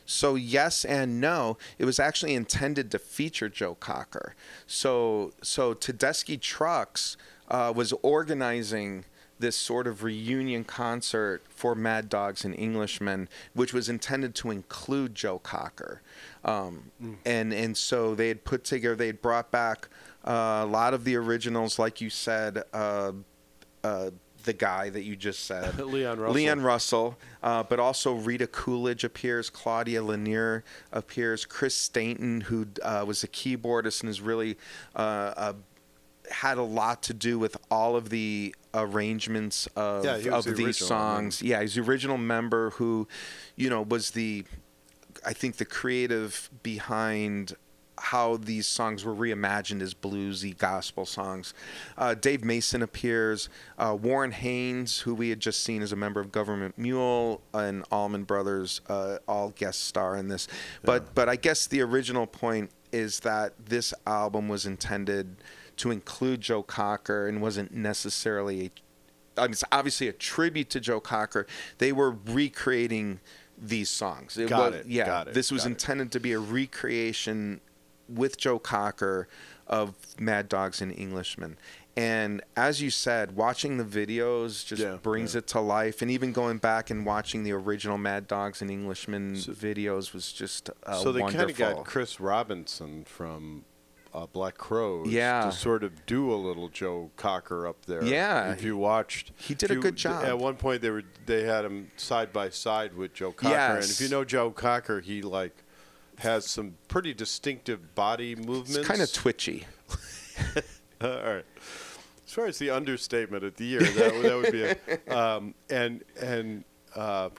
So yes and no. It was actually intended to feature Joe Cocker. So Tedeschi Trucks was organizing this sort of reunion concert for Mad Dogs and Englishmen, which was intended to include Joe Cocker. And so they had they'd brought back a lot of the originals, like you said, the guy that you just said, Leon Russell, but also Rita Coolidge appears, Claudia Lanier appears, Chris Stainton, who was a keyboardist and has really had a lot to do with all of the arrangements of these songs. Yeah, he's the original member who, was I think the creative behind how these songs were reimagined as bluesy gospel songs. Dave Mason appears. Warren Haynes, who we had just seen as a member of Government Mule, and Allman Brothers all guest star in this. But I guess the original point is that this album was intended to include Joe Cocker and wasn't necessarily it's obviously a tribute to Joe Cocker. They were recreating these songs. This was intended to be a recreation with Joe Cocker of Mad Dogs and Englishmen. And as you said, watching the videos just brings it to life. And even going back and watching the original Mad Dogs and Englishmen videos was just so they wonderful. kind of got Chris Robinson from Black Crows to sort of do a little Joe Cocker up there. Yeah. If you watched. He did a good job. At one point they had him side by side with Joe Cocker. Yes. And if you know Joe Cocker, he has some pretty distinctive body movements. It's kind of twitchy. All right. As far as the understatement of the year, that would be and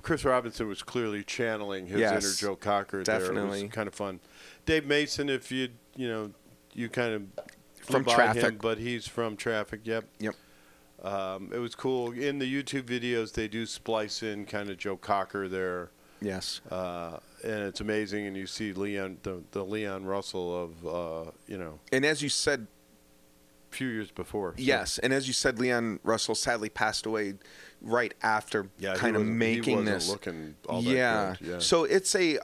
Chris Robinson was clearly channeling his inner Joe Cocker definitely. there. It was kind of fun. Dave Mason, if you kind of from by Traffic, him, but he's from Traffic. Yep. It was cool. In the YouTube videos, they do splice in kind of Joe Cocker there. Yes. And it's amazing, and you see Leon, the Leon Russell of, And as you said, few years before. So. Yes, and as you said, Leon Russell sadly passed away right after kind of making he wasn't this. looking all that good. Yeah. So it's a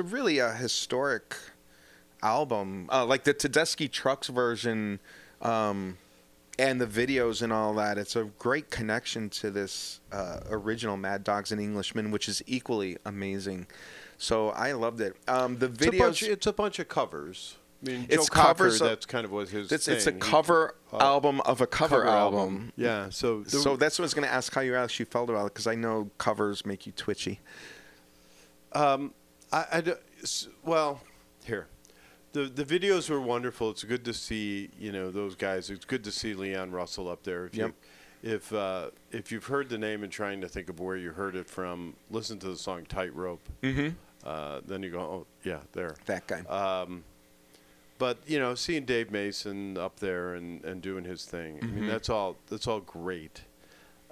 really a historic album, like the Tedeschi Trucks version, and the videos and all that. It's a great connection to this original Mad Dogs and Englishmen, which is equally amazing. So I loved it. The videos. It's a bunch of covers. I mean, It's Joe Cocker, covers that's kind of what his thing. It's a cover album of a cover album. Yeah. So that's what I was going to ask how you actually felt about it, because I know covers make you twitchy. Well, here. The videos were wonderful. It's good to see, those guys. It's good to see Leon Russell up there. If you've heard the name and trying to think of where you heard it from, listen to the song Tightrope. Mm-hmm. Then you go, oh, yeah, there. That guy. But, seeing Dave Mason up there and doing his thing, I mean, that's all great.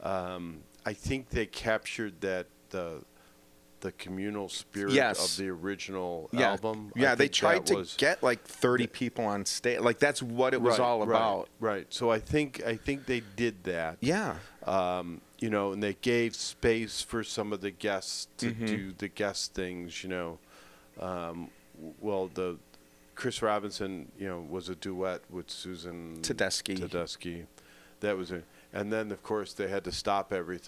I think they captured that the communal spirit of the original album. Yeah, they tried to get like 30 people on stage. Like that's what it was all about. Right. So I think they did that. Yeah. And they gave space for some of the guests to do the guest things, the Chris Robinson, was a duet with Susan Tedeschi. That was and then of course they had to stop every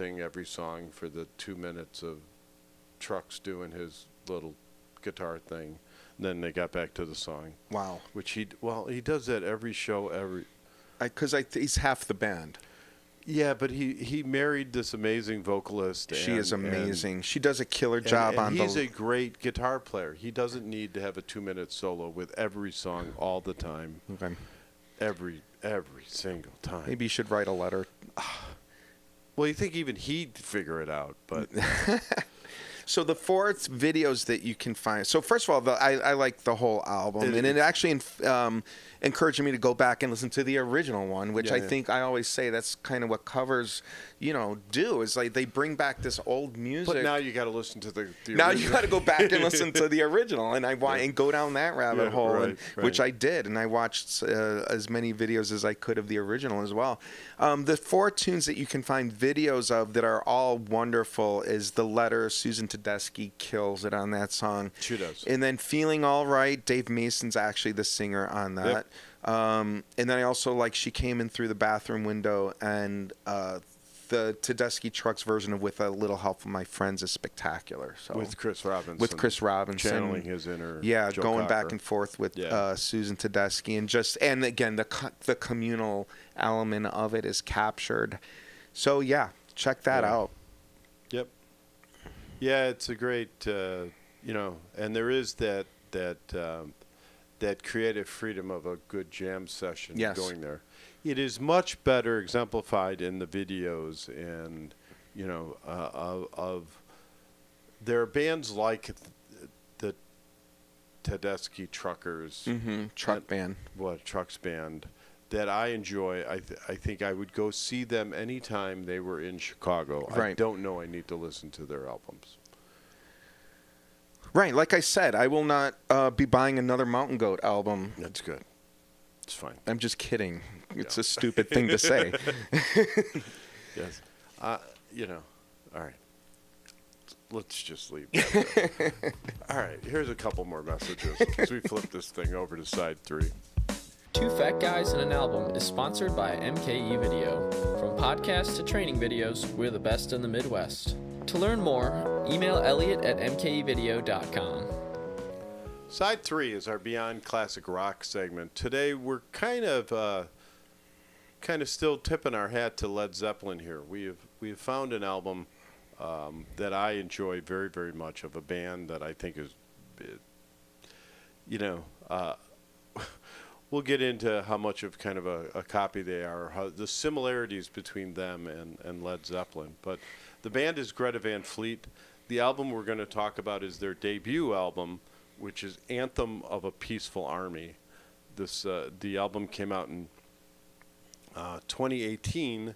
song for the 2 minutes of Trucks doing his little guitar thing. And then they got back to the song. Wow. Which he does that every show because he's half the band. Yeah, but he married this amazing vocalist. She is amazing. She does a killer job on he's a great guitar player. He doesn't need to have a 2-minute solo with every song all the time. Okay. Every single time. Maybe you should write a letter. Well, you think even he'd figure it out, but... So the 4 videos that you can find. So first of all, I like the whole album, and it actually encouraged me to go back and listen to the original one, which I think I always say that's kind of what covers, do is like they bring back this old music. But now you got to listen to the now original. You got to go back and listen to the original, and and go down that rabbit hole, which I did, and I watched as many videos as I could of the original as well. The 4 tunes that you can find videos of that are all wonderful is The Letter. Susan Tedeschi kills it on that song. She does. And then Feeling All Right, Dave Mason's actually the singer on that. Yep. And then I also like She Came In Through the Bathroom Window, and the Tedeschi Trucks version of With a Little Help from My Friends is spectacular. So with Chris Robinson. Channeling his inner Joe going Cocker. back and forth with Susan Tedeschi, and again the communal element of it is captured. So check that out. Yep. Yeah, it's a great, and there is that creative freedom of a good jam session going there. It is much better exemplified in the videos, and there are bands like the Tedeschi Truckers, Trucks Band, that I enjoy. I think I would go see them anytime they were in Chicago. Right. I don't know I need to listen to their albums. Right, like I said, I will not be buying another Mountain Goat album. That's good. It's fine. I'm just kidding. It's a stupid thing to say. Yes. All right. Let's just leave that there. All right, here's a couple more messages as we flip this thing over to side 3. Two Fat Guys and an Album is sponsored by MKE Video. From podcasts to training videos, we're the best in the Midwest. To learn more, email Elliot at mkevideo.com. Side 3 is our Beyond Classic Rock segment. Today we're kind of still tipping our hat to Led Zeppelin here. We have found an album that I enjoy very, very much, of a band that I think is, we'll get into how much of kind of a copy they are, how the similarities between them and Led Zeppelin. But the band is Greta Van Fleet. The album we're going to talk about is their debut album, which is Anthem of a Peaceful Army. The album came out in 2018.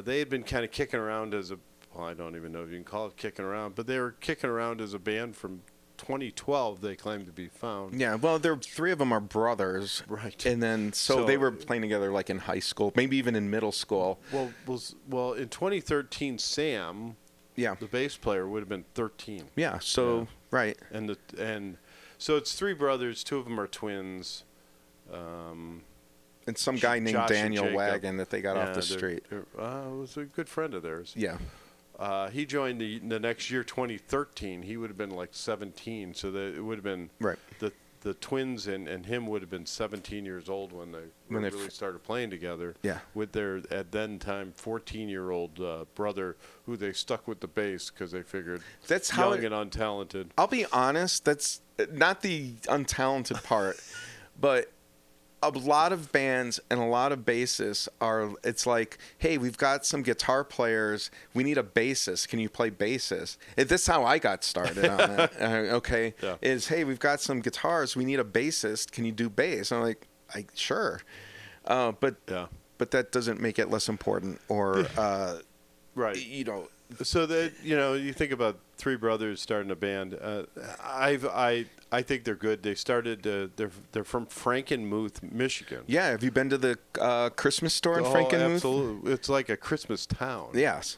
They had been kind of kicking around as I don't even know if you can call it kicking around, but they were kicking around as a band from 2012 they claim to be found. Yeah, well, three of them are brothers. Right. And then, so they were playing together like in high school, maybe even in middle school. Well, in 2013, Sam, Yeah. the bass player, would have been 13. Yeah, so, right. And so it's three brothers. Two of them are twins. And some guy named Josh and Daniel Jacob. Wagon that they got off the street. Was a good friend of theirs. Yeah. He joined the next year, 2013. He would have been like 17, so that it would have been Right. The twins and him would have been 17 years old when they really started playing together. Yeah. With their at then time 14-year-old brother, who they stuck with the bass because they figured That's how young and untalented. I'll be honest, that's not the untalented part, but a lot of bands and a lot of bassists it's like, hey, we've got some guitar players. We need a bassist. Can you play bassist? This is how I got started on it. Okay. Yeah. Hey, we've got some guitars. We need a bassist. Can you do bass? I'm like, sure. But that doesn't make it less important or, right. So that you think about three brothers starting a band. I think they're good. They started. They're from Frankenmuth, Michigan. Yeah. Have you been to the Christmas store in Frankenmuth? Absolutely. It's like a Christmas town. Yes.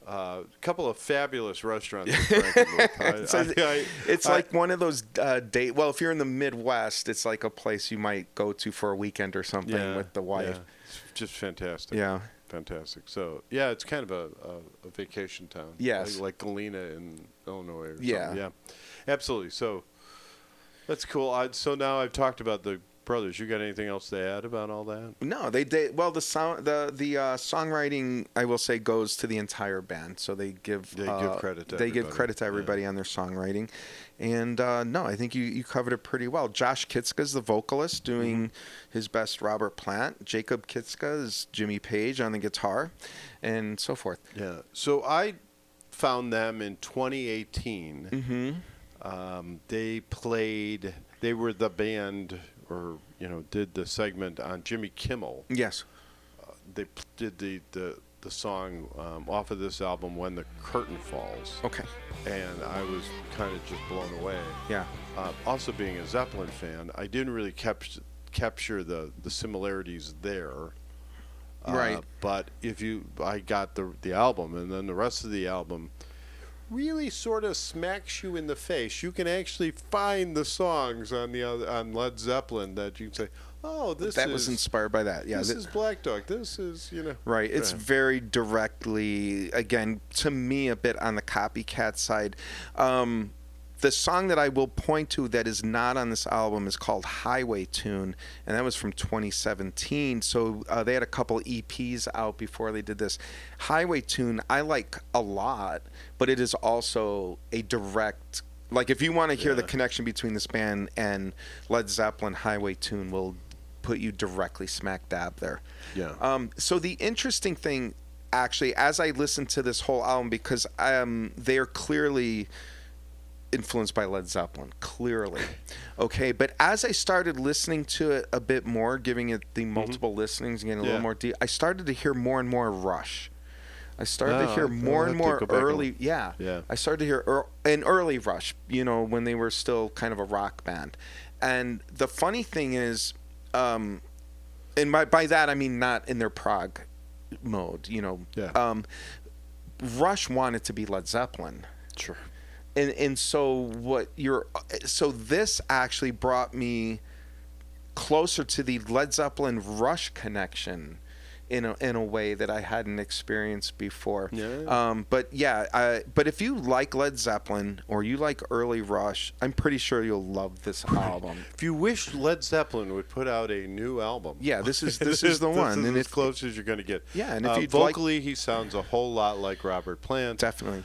A couple of fabulous restaurants in Frankenmuth. It's like one of those well, if you're in the Midwest, it's like a place you might go to for a weekend or something with the wife. Yeah. It's just fantastic. Yeah. Fantastic. So, yeah, it's kind of a vacation town. Yes. Like Galena in Illinois or Yeah. something. Yeah. Absolutely. So, that's cool. So now I've talked about the brothers. You got anything else to add about all that? No, they did. Well, the songwriting, I will say, goes to the entire band. So they give credit to They give credit to everybody on their songwriting. And no, I think you covered it pretty well. Josh Kiszka's the vocalist doing his best Robert Plant. Jacob Kiszka is Jimmy Page on the guitar, and so forth. Yeah. So I found them in 2018. They were the band, or did the segment on Jimmy Kimmel. Yes. They did the song off of this album, When the Curtain Falls. Okay. And I was kind of just blown away. Yeah. Also being a Zeppelin fan, I didn't really capture the similarities there. Right. But I got the album, and then the rest of the album really sort of smacks you in the face. You can actually find the songs on Led Zeppelin that you can say, oh, that was inspired by that. Yeah, this is Black Dog. This is, Right. It's very directly, again, to me, a bit on the copycat side. The song that I will point to that is not on this album is called Highway Tune, and that was from 2017. So they had a couple EPs out before they did this. Highway Tune, I like a lot, but it is also a direct, like if you want to hear the connection between this band and Led Zeppelin, Highway Tune will put you directly smack dab there. Yeah. So the interesting thing, actually, as I listened to this whole album, because they are clearly influenced by Led Zeppelin, clearly. Okay, but as I started listening to it a bit more, giving it the multiple listenings and getting a little more deep, I started to hear more and more Rush. I started to hear more and more early. Yeah. I started to hear an early Rush, when they were still kind of a rock band. And the funny thing is, and by that I mean not in their prog mode, Rush wanted to be Led Zeppelin. Sure. And so this actually brought me closer to the Led Zeppelin Rush connection in a way that I hadn't experienced before. Yeah. But if you like Led Zeppelin or you like early Rush, I'm pretty sure you'll love this album. If you wish Led Zeppelin would put out a new album, this is the one, and as close as you're going to get. Yeah, and if you vocally, he sounds a whole lot like Robert Plant. Definitely.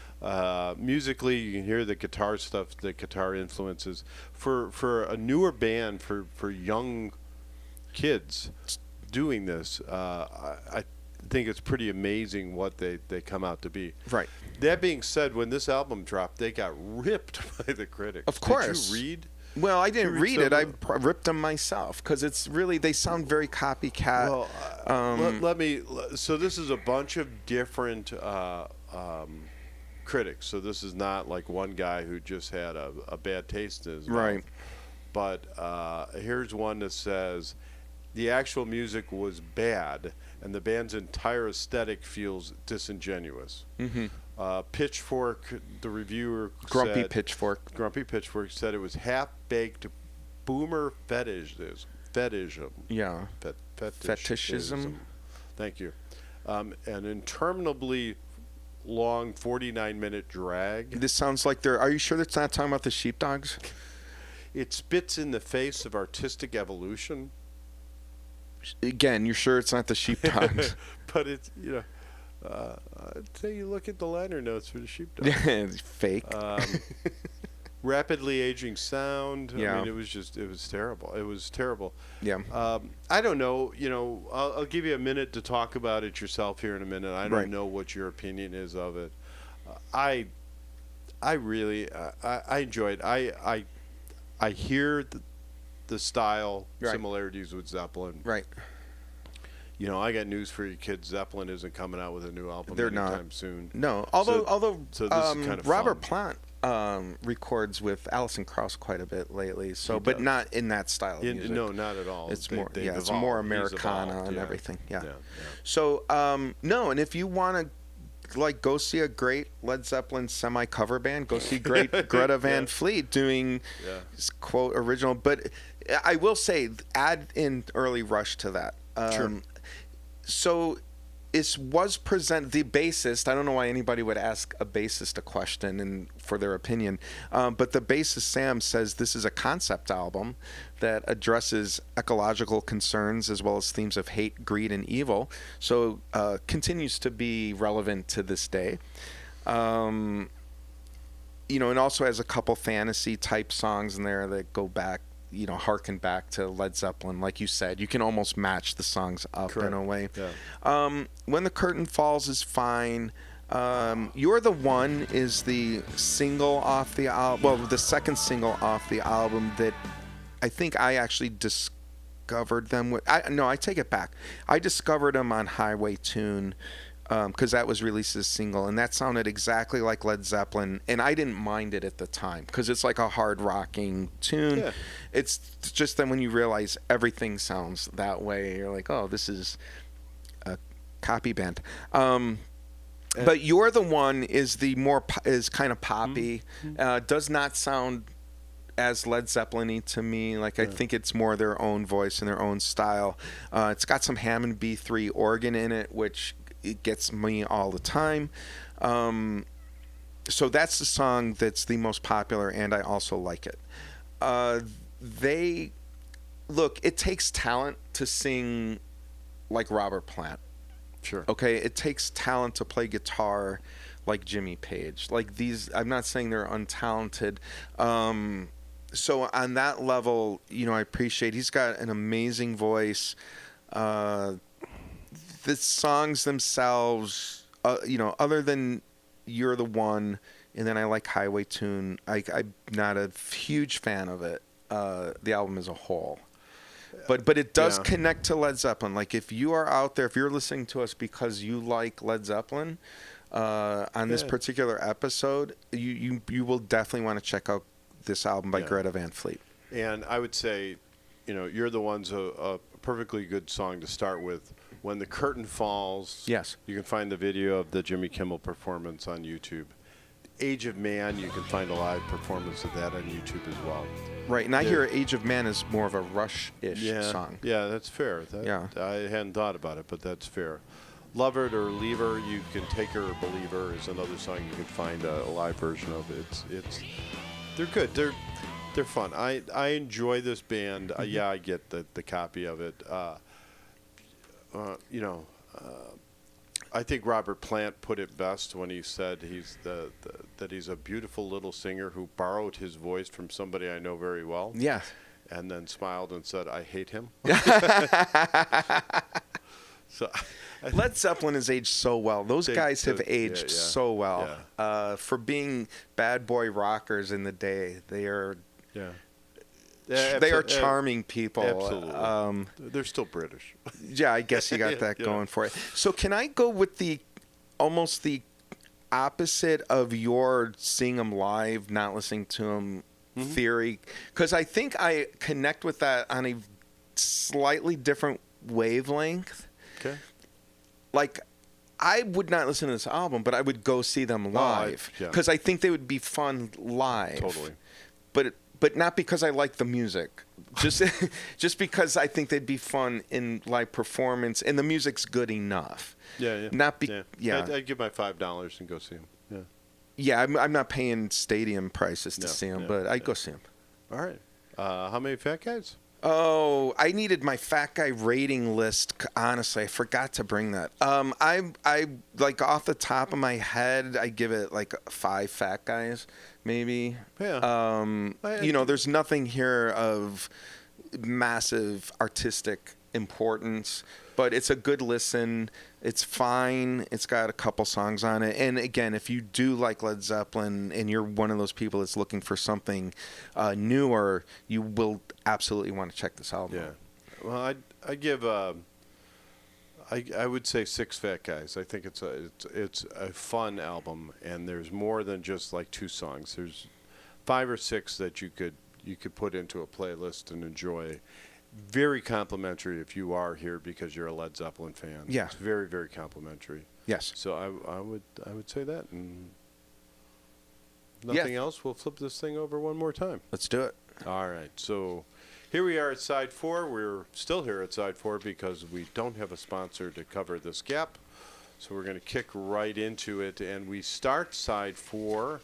Musically, you can hear the guitar stuff, the guitar influences. For a newer band, for young kids doing this, I think it's pretty amazing what they come out to be. Right. That being said, when this album dropped, they got ripped by the critics. Of course. Did you read? Well, I didn't read it. I ripped them myself because it's really, they sound very copycat. Well, let me. So this is a bunch of different critics. So this is not like one guy who just had a bad taste in his mouth. Right. But here's one that says, the actual music was bad, and the band's entire aesthetic feels disingenuous. Pitchfork, the reviewer Grumpy said, Pitchfork said it was half-baked boomer fetishism. Yeah. Fetishism. Thank you. An interminably long 49-minute drag. This sounds like are you sure that's not talking about the Sheepdogs? It spits in the face of artistic evolution. Again, you're sure it's not the Sheepdogs? But it's, I'd say you look at the liner notes for the Sheepdogs. It's fake. Rapidly aging sound. Yeah. I mean, it was terrible. It was terrible. Yeah. I don't know. I'll give you a minute to talk about it yourself here in a minute. I don't Right. know what your opinion is of it. I really I enjoyed. I hear the style Right. similarities with Zeppelin. Right. I got news for you kids. Zeppelin isn't coming out with a new album They're anytime not. soon. No. Although so this is kind of Robert fun. Plant records with Alison Krauss quite a bit lately. So, He but does. not in that style of music. No, not at all. It's They- more, they've it's evolved. more He's Americana evolved, and yeah. everything. Yeah. Yeah. So, no, and if you want to, go see a great Led Zeppelin semi-cover band, go see great Greta Van Fleet doing, quote, original. But I will say, add in Early Rush to that. Sure. So it was the bassist. I don't know why anybody would ask a bassist a question and for their opinion, but the bassist Sam says this is a concept album that addresses ecological concerns as well as themes of hate, greed, and evil. So continues to be relevant to this day. And also has a couple fantasy type songs in there that go back, harken back to Led Zeppelin. Like you said, you can almost match the songs up Correct. in a way. Yeah. When the Curtain Falls is fine. You're the One is the single off the album. Well, the second single off the album that I think I actually discovered them with. I take it back. I discovered them on Highway Tune. Because that was released as a single, and that sounded exactly like Led Zeppelin, and I didn't mind it at the time because it's like a hard rocking tune. Yeah. It's just then when you realize everything sounds that way, you're like, oh, this is a copy band. But You're the One is is kind of poppy. Does not sound as Led Zeppelin-y to me. I think it's more their own voice and their own style. It's got some Hammond B3 organ in it, which it gets me all the time. So that's the song that's the most popular, and I also like it. It takes talent to sing like Robert Plant. Sure. Okay, it takes talent to play guitar like Jimmy Page. I'm not saying they're untalented. So on that level, I appreciate he's got an amazing voice. The songs themselves, other than You're the One, and then I like Highway Tune, I'm not a huge fan of it, the album as a whole. But it does connect to Led Zeppelin. If you are out there, if you're listening to us because you like Led Zeppelin, on this particular episode, you will definitely want to check out this album by Greta Van Fleet. And I would say, You're the One's a perfectly good song to start with. When the Curtain Falls, Yes. You can find the video of the Jimmy Kimmel performance on YouTube. Age of Man, you can find a live performance of that on YouTube as well. Right, and I hear Age of Man is more of a Rush-ish song. Yeah, that's fair. I hadn't thought about it, but that's fair. Love It or Leave Her, You Can Take Her or Believe Her is another song you can find a live version of. They're good. They're fun. I enjoy this band. I get the copy of it. I think Robert Plant put it best when he said that he's a beautiful little singer who borrowed his voice from somebody I know very well. Yeah. And then smiled and said, I hate him. So, Led Zeppelin has aged so well. Those guys have aged yeah. so well. For being bad boy rockers in the day, they are charming people. Absolutely. They're still British. Yeah, I guess you got that going for it. So can I go with opposite of your seeing them live, not listening to them theory, because I think I connect with that on a slightly different wavelength. Okay. Like, I would not listen to this album, but I would go see them live because I think they would be fun live. Totally. But not because I like the music, just because I think they'd be fun in live performance, and the music's good enough. Yeah. I'd give my $5 and go see them. Yeah. Yeah, I'm not paying stadium prices to see them, but I'd go see them. All right. How many fat guys? Oh, I needed my fat guy rating list. Honestly, I forgot to bring that. I like off the top of my head, I give it like 5 fat guys, maybe. Yeah. There's nothing here of massive artistic importance, but it's a good listen. It's fine. It's got a couple songs on it. And again, if you do like Led Zeppelin and you're one of those people that's looking for something newer, you will absolutely want to check this album out. Yeah. Well, I give I would say 6 fat guys. I think it's a fun album, and there's more than just like 2 songs. There's 5 or 6 that you could put into a playlist and enjoy. Very complimentary if you are here because you're a Led Zeppelin fan. Yeah. It's very, very complimentary. Yes. So I would say that. And nothing else, we'll flip this thing over one more time. Let's do it. All right. So here we are at side 4. We're still here at side 4 because we don't have a sponsor to cover this gap. So we're going to kick right into it. And we start side 4.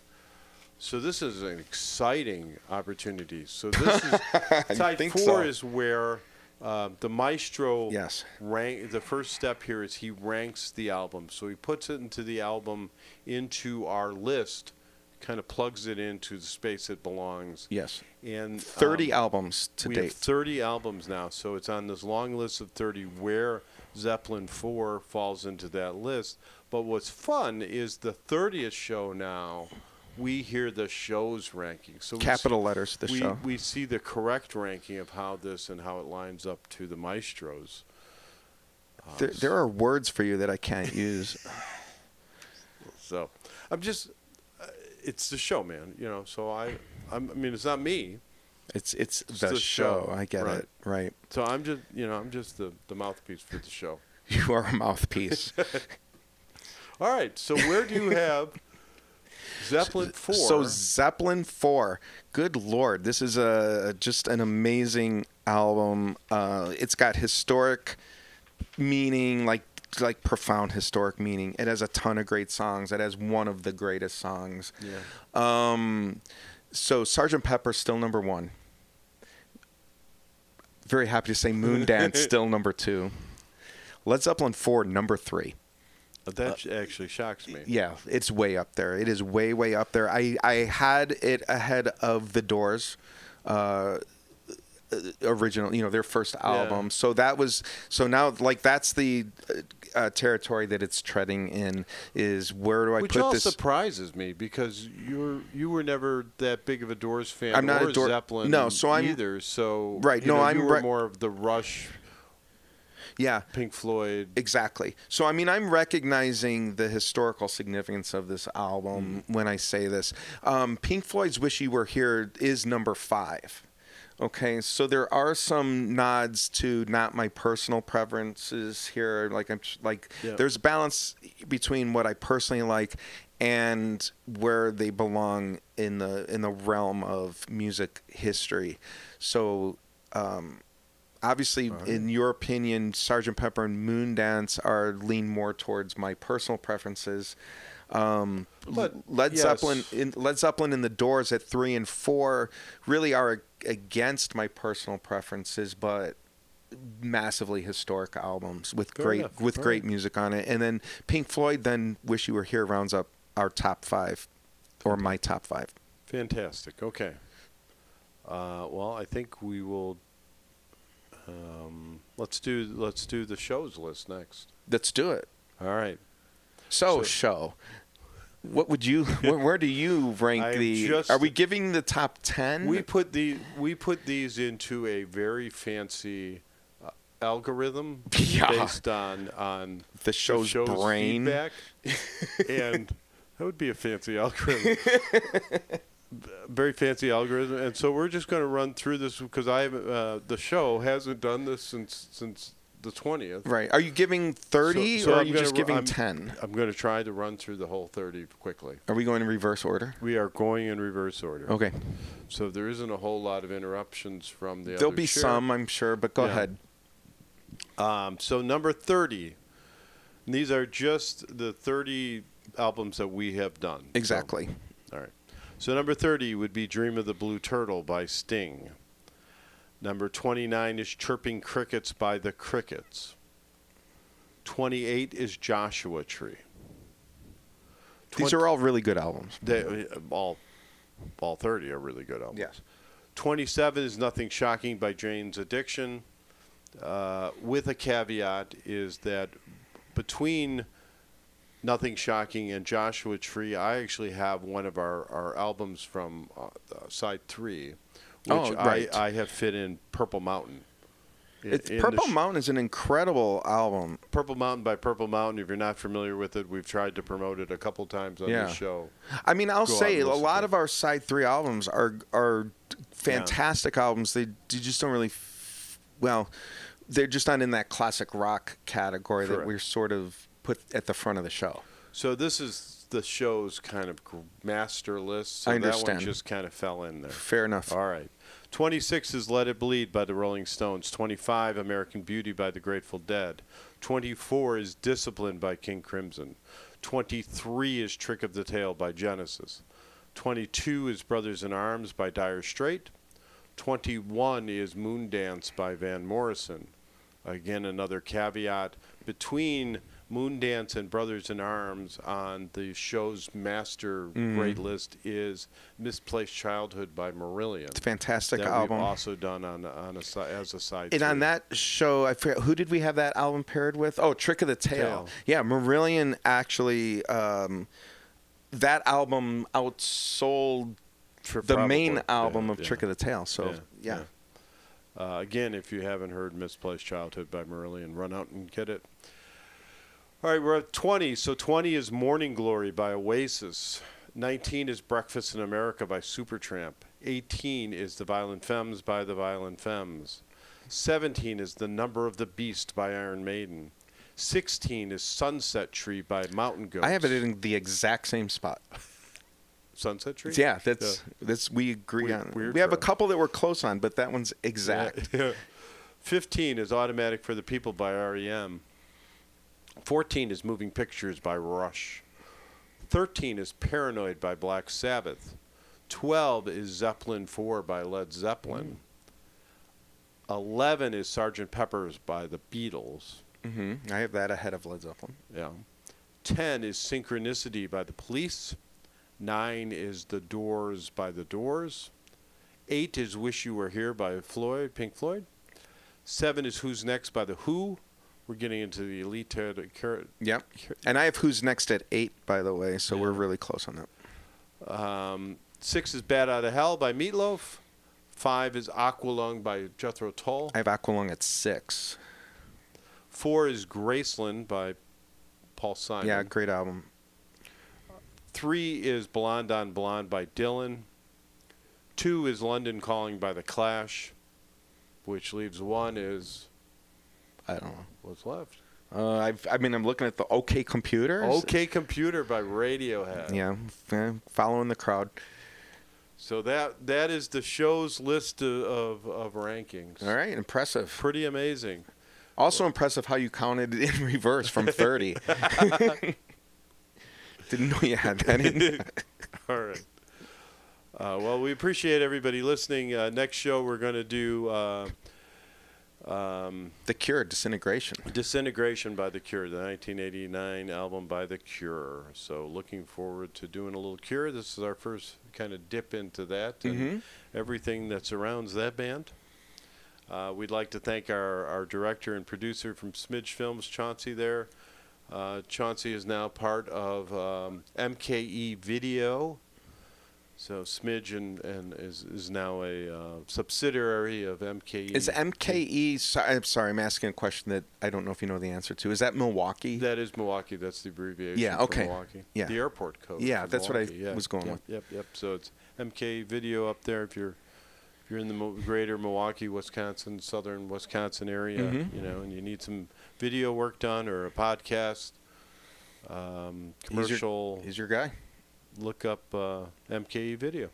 So this is an exciting opportunity. So this is side 4 is where the Maestro the first step here is he ranks the album. So he puts it into the album into our list, kind of plugs it into the space it belongs. Yes. And 30 albums to date. We have 30 albums now. So it's on this long list of 30 where Zeppelin IV falls into that list. But what's fun is the 30th show now. We hear the show's ranking. So capital letters, the show. We see the correct ranking of how it lines up to the Maestro's. There are words for you that I can't use. So I'm just, it's the show, man. So I mean, it's not me. It's the show. I get it. Right. So I'm just the mouthpiece for the show. You are a mouthpiece. All right. So where do you have Zeppelin IV? So Zeppelin IV, good Lord, this is just an amazing album. It's got historic meaning, like profound historic meaning. It has a ton of great songs. It has one of the greatest songs. Yeah. So Sgt. Pepper still number 1. Very happy to say Moondance still number 2. Led Zeppelin IV number 3. That actually shocks me. Yeah, it's way up there. It is way, way up there. I had it ahead of The Doors, original, their first album. So now that's the territory that it's treading in. Is where do I Which put all this? surprises me because you were never that big of a Doors fan. I'm not or a Doors. Zeppelin. No, so I'm either. So right. No, you were more of the Rush. Yeah. Pink Floyd. Exactly. So, I mean, I'm recognizing the historical significance of this album when I say this. Pink Floyd's Wish You Were Here is number 5. Okay, so there are some nods to not my personal preferences here. There's a balance between what I personally like and where they belong in the realm of music history. So, obviously, in your opinion, Sgt. Pepper and Moondance lean more towards my personal preferences. Led Zeppelin and The Doors at 3 and 4 really are against my personal preferences, but massively historic albums with great music on it. And then Pink Floyd, then Wish You Were Here rounds up our top 5, or my top 5. Fantastic. Okay. Well, I think we will. Let's do the show's list next. Let's do it. All right. So show. What would you? Where do you rank are we giving the top 10? We put these into a very fancy algorithm based on the show's brain feedback, and That would be a fancy algorithm. Very fancy algorithm. And so we're just going to run through this because the show hasn't done this since the 20th. Right. Are you giving 30 or are you just giving 10? I'm going to try to run through the whole 30 quickly. Are we going in reverse order? We are going in reverse order. Okay. So there isn't a whole lot of interruptions from the other There'll be chair. some, I'm sure, but go ahead. So number 30. And these are just the 30 albums that we have done. Exactly. So, all right. So number 30 would be Dream of the Blue Turtle by Sting. Number 29 is Chirping Crickets by the Crickets. 28 is Joshua Tree. These are all really good albums. All 30 are really good albums. Yes. 27 is Nothing Shocking by Jane's Addiction. With a caveat is that between Nothing Shocking and Joshua Tree, I actually have one of our albums from side 3, which I have fit in Purple Mountain. Purple Mountain is an incredible album. Purple Mountain by Purple Mountain. If you're not familiar with it, we've tried to promote it a couple times on this show. I mean, I'll say a lot of our side 3 albums are fantastic albums. They just don't really, they're just not in that classic rock category that we're sort of put at the front of the show. So this is the show's kind of master list. So I understand. That one just kind of fell in there. Fair enough. All right. 26 is Let It Bleed by the Rolling Stones. 25, American Beauty by the Grateful Dead. 24 is Discipline by King Crimson. 23 is Trick of the Tail by Genesis. 22 is Brothers in Arms by Dire Straits. 21 is Moondance by Van Morrison. Again, another caveat. Between Moondance and Brothers in Arms on the show's master great list is Misplaced Childhood by Marillion. It's a fantastic that album. We've also done as a side. And on that show, I forget, who did we have that album paired with? Oh, Trick of the Tail. Yeah, Marillion actually, that album outsold the main album of Trick of the Tail. So, yeah. Again, if you haven't heard Misplaced Childhood by Marillion, run out and get it. All right, we're at 20. So 20 is Morning Glory by Oasis. 19 is Breakfast in America by Supertramp. 18 is The Violent Femmes by The Violent Femmes. 17 is The Number of the Beast by Iron Maiden. 16 is Sunset Tree by Mountain Goats. I have it in the exact same spot. Sunset Tree? Yeah, that's we agree on. We have a couple that we're close on, but that one's exact. Yeah. 15 is Automatic for the People by R.E.M. 14 is Moving Pictures by Rush. 13 is Paranoid by Black Sabbath. 12 is Zeppelin IV by Led Zeppelin. 11 is Sgt. Pepper's by the Beatles. I have that ahead of Led Zeppelin. Yeah. 10 is Synchronicity by the Police. 9 is The Doors by the Doors. 8 is Wish You Were Here by Pink Floyd. 7 is Who's Next by The Who. We're getting into the elite. Yep. And I have Who's Next at 8, by the way, so we're really close on that. 6 is Bad Outta Hell by Meatloaf. 5 is Aqualung by Jethro Tull. I have Aqualung at 6. 4 is Graceland by Paul Simon. Yeah, great album. 3 is Blonde on Blonde by Dylan. 2 is London Calling by The Clash, which leaves 1 is... I don't know. What's left? I'm looking at the OK Computer. OK Computer by Radiohead. Yeah, following the crowd. So that is the show's list of rankings. All right, impressive. Pretty amazing. Also impressive how you counted it in reverse from 30. Didn't know you had that in. All right. Well, we appreciate everybody listening. Next show we're going to do... The Cure, Disintegration. Disintegration by The Cure, the 1989 album by The Cure. So looking forward to doing a little Cure. This is our first kind of dip into that and everything that surrounds that band. We'd like to thank our director and producer from Smidge Films, Chauncey there. Chauncey is now part of MKE Video. So Smidge and is now a subsidiary of MKE. Is MKE? I'm sorry, I'm asking a question that I don't know if you know the answer to. Is that Milwaukee? That is Milwaukie. That's the abbreviation. Yeah, for okay. Milwaukee. Yeah. The airport code. Yeah, for that's Milwaukee. what I was going Yep, with. Yep. So it's MKE Video up there. If you're in the greater Milwaukee, Wisconsin, southern Wisconsin area, and you need some video work done or a podcast, commercial. He's your guy. Look up MKE Video.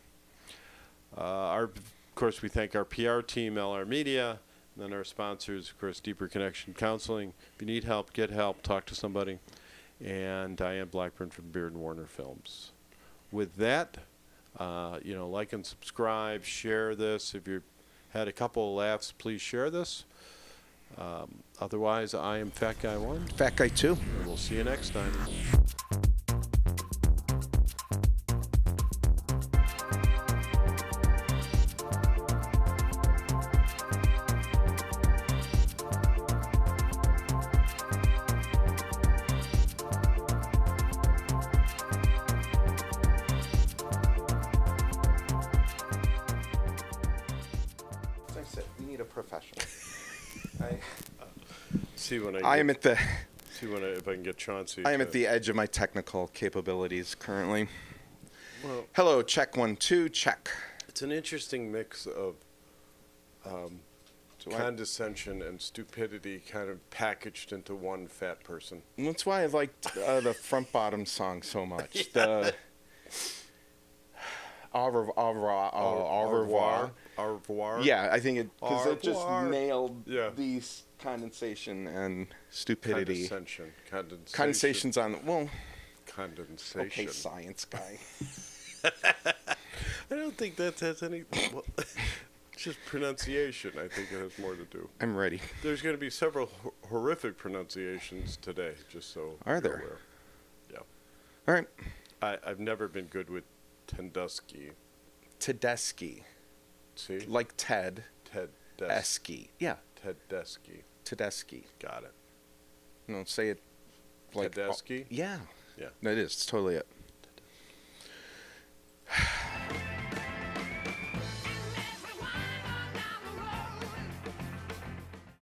Of course, we thank our PR team, LR Media, and then our sponsors, of course, Deeper Connection Counseling. If you need help, get help, talk to somebody. And Diane Blackburn from Beard and Warner Films. With that, like and subscribe, share this. If you've had a couple of laughs, please share this. Otherwise, I am Fat Guy 1. Fat Guy 2. And we'll see you next time. We need a professional. See when I am at the. See if I can get Chauncey. I am at the edge of my technical capabilities currently. Well, Hello, check 1 2 check. it's an interesting mix of condescension and stupidity, kind of packaged into one fat person. That's why I liked the front bottom song so much. The au revoir. Au revoir. Yeah, I think because Au it just revoir. nailed Yeah. the condensation and stupidity. Condensation. Condensation's on. Well, Condensation. okay, science guy. I don't think that has any. Well, it's just pronunciation. I think it has more to do. I'm ready. There's going to be several horrific pronunciations today, just so. Are you're there? aware. Yeah. All right. I've never been good with Tedeschi. Tedeschi. See? Like Ted. Tedeschi. Esky. Yeah. Tedeschi. Tedeschi. Got it. No, say it like. Tedeschi? Yeah. Yeah. That is. It's totally it.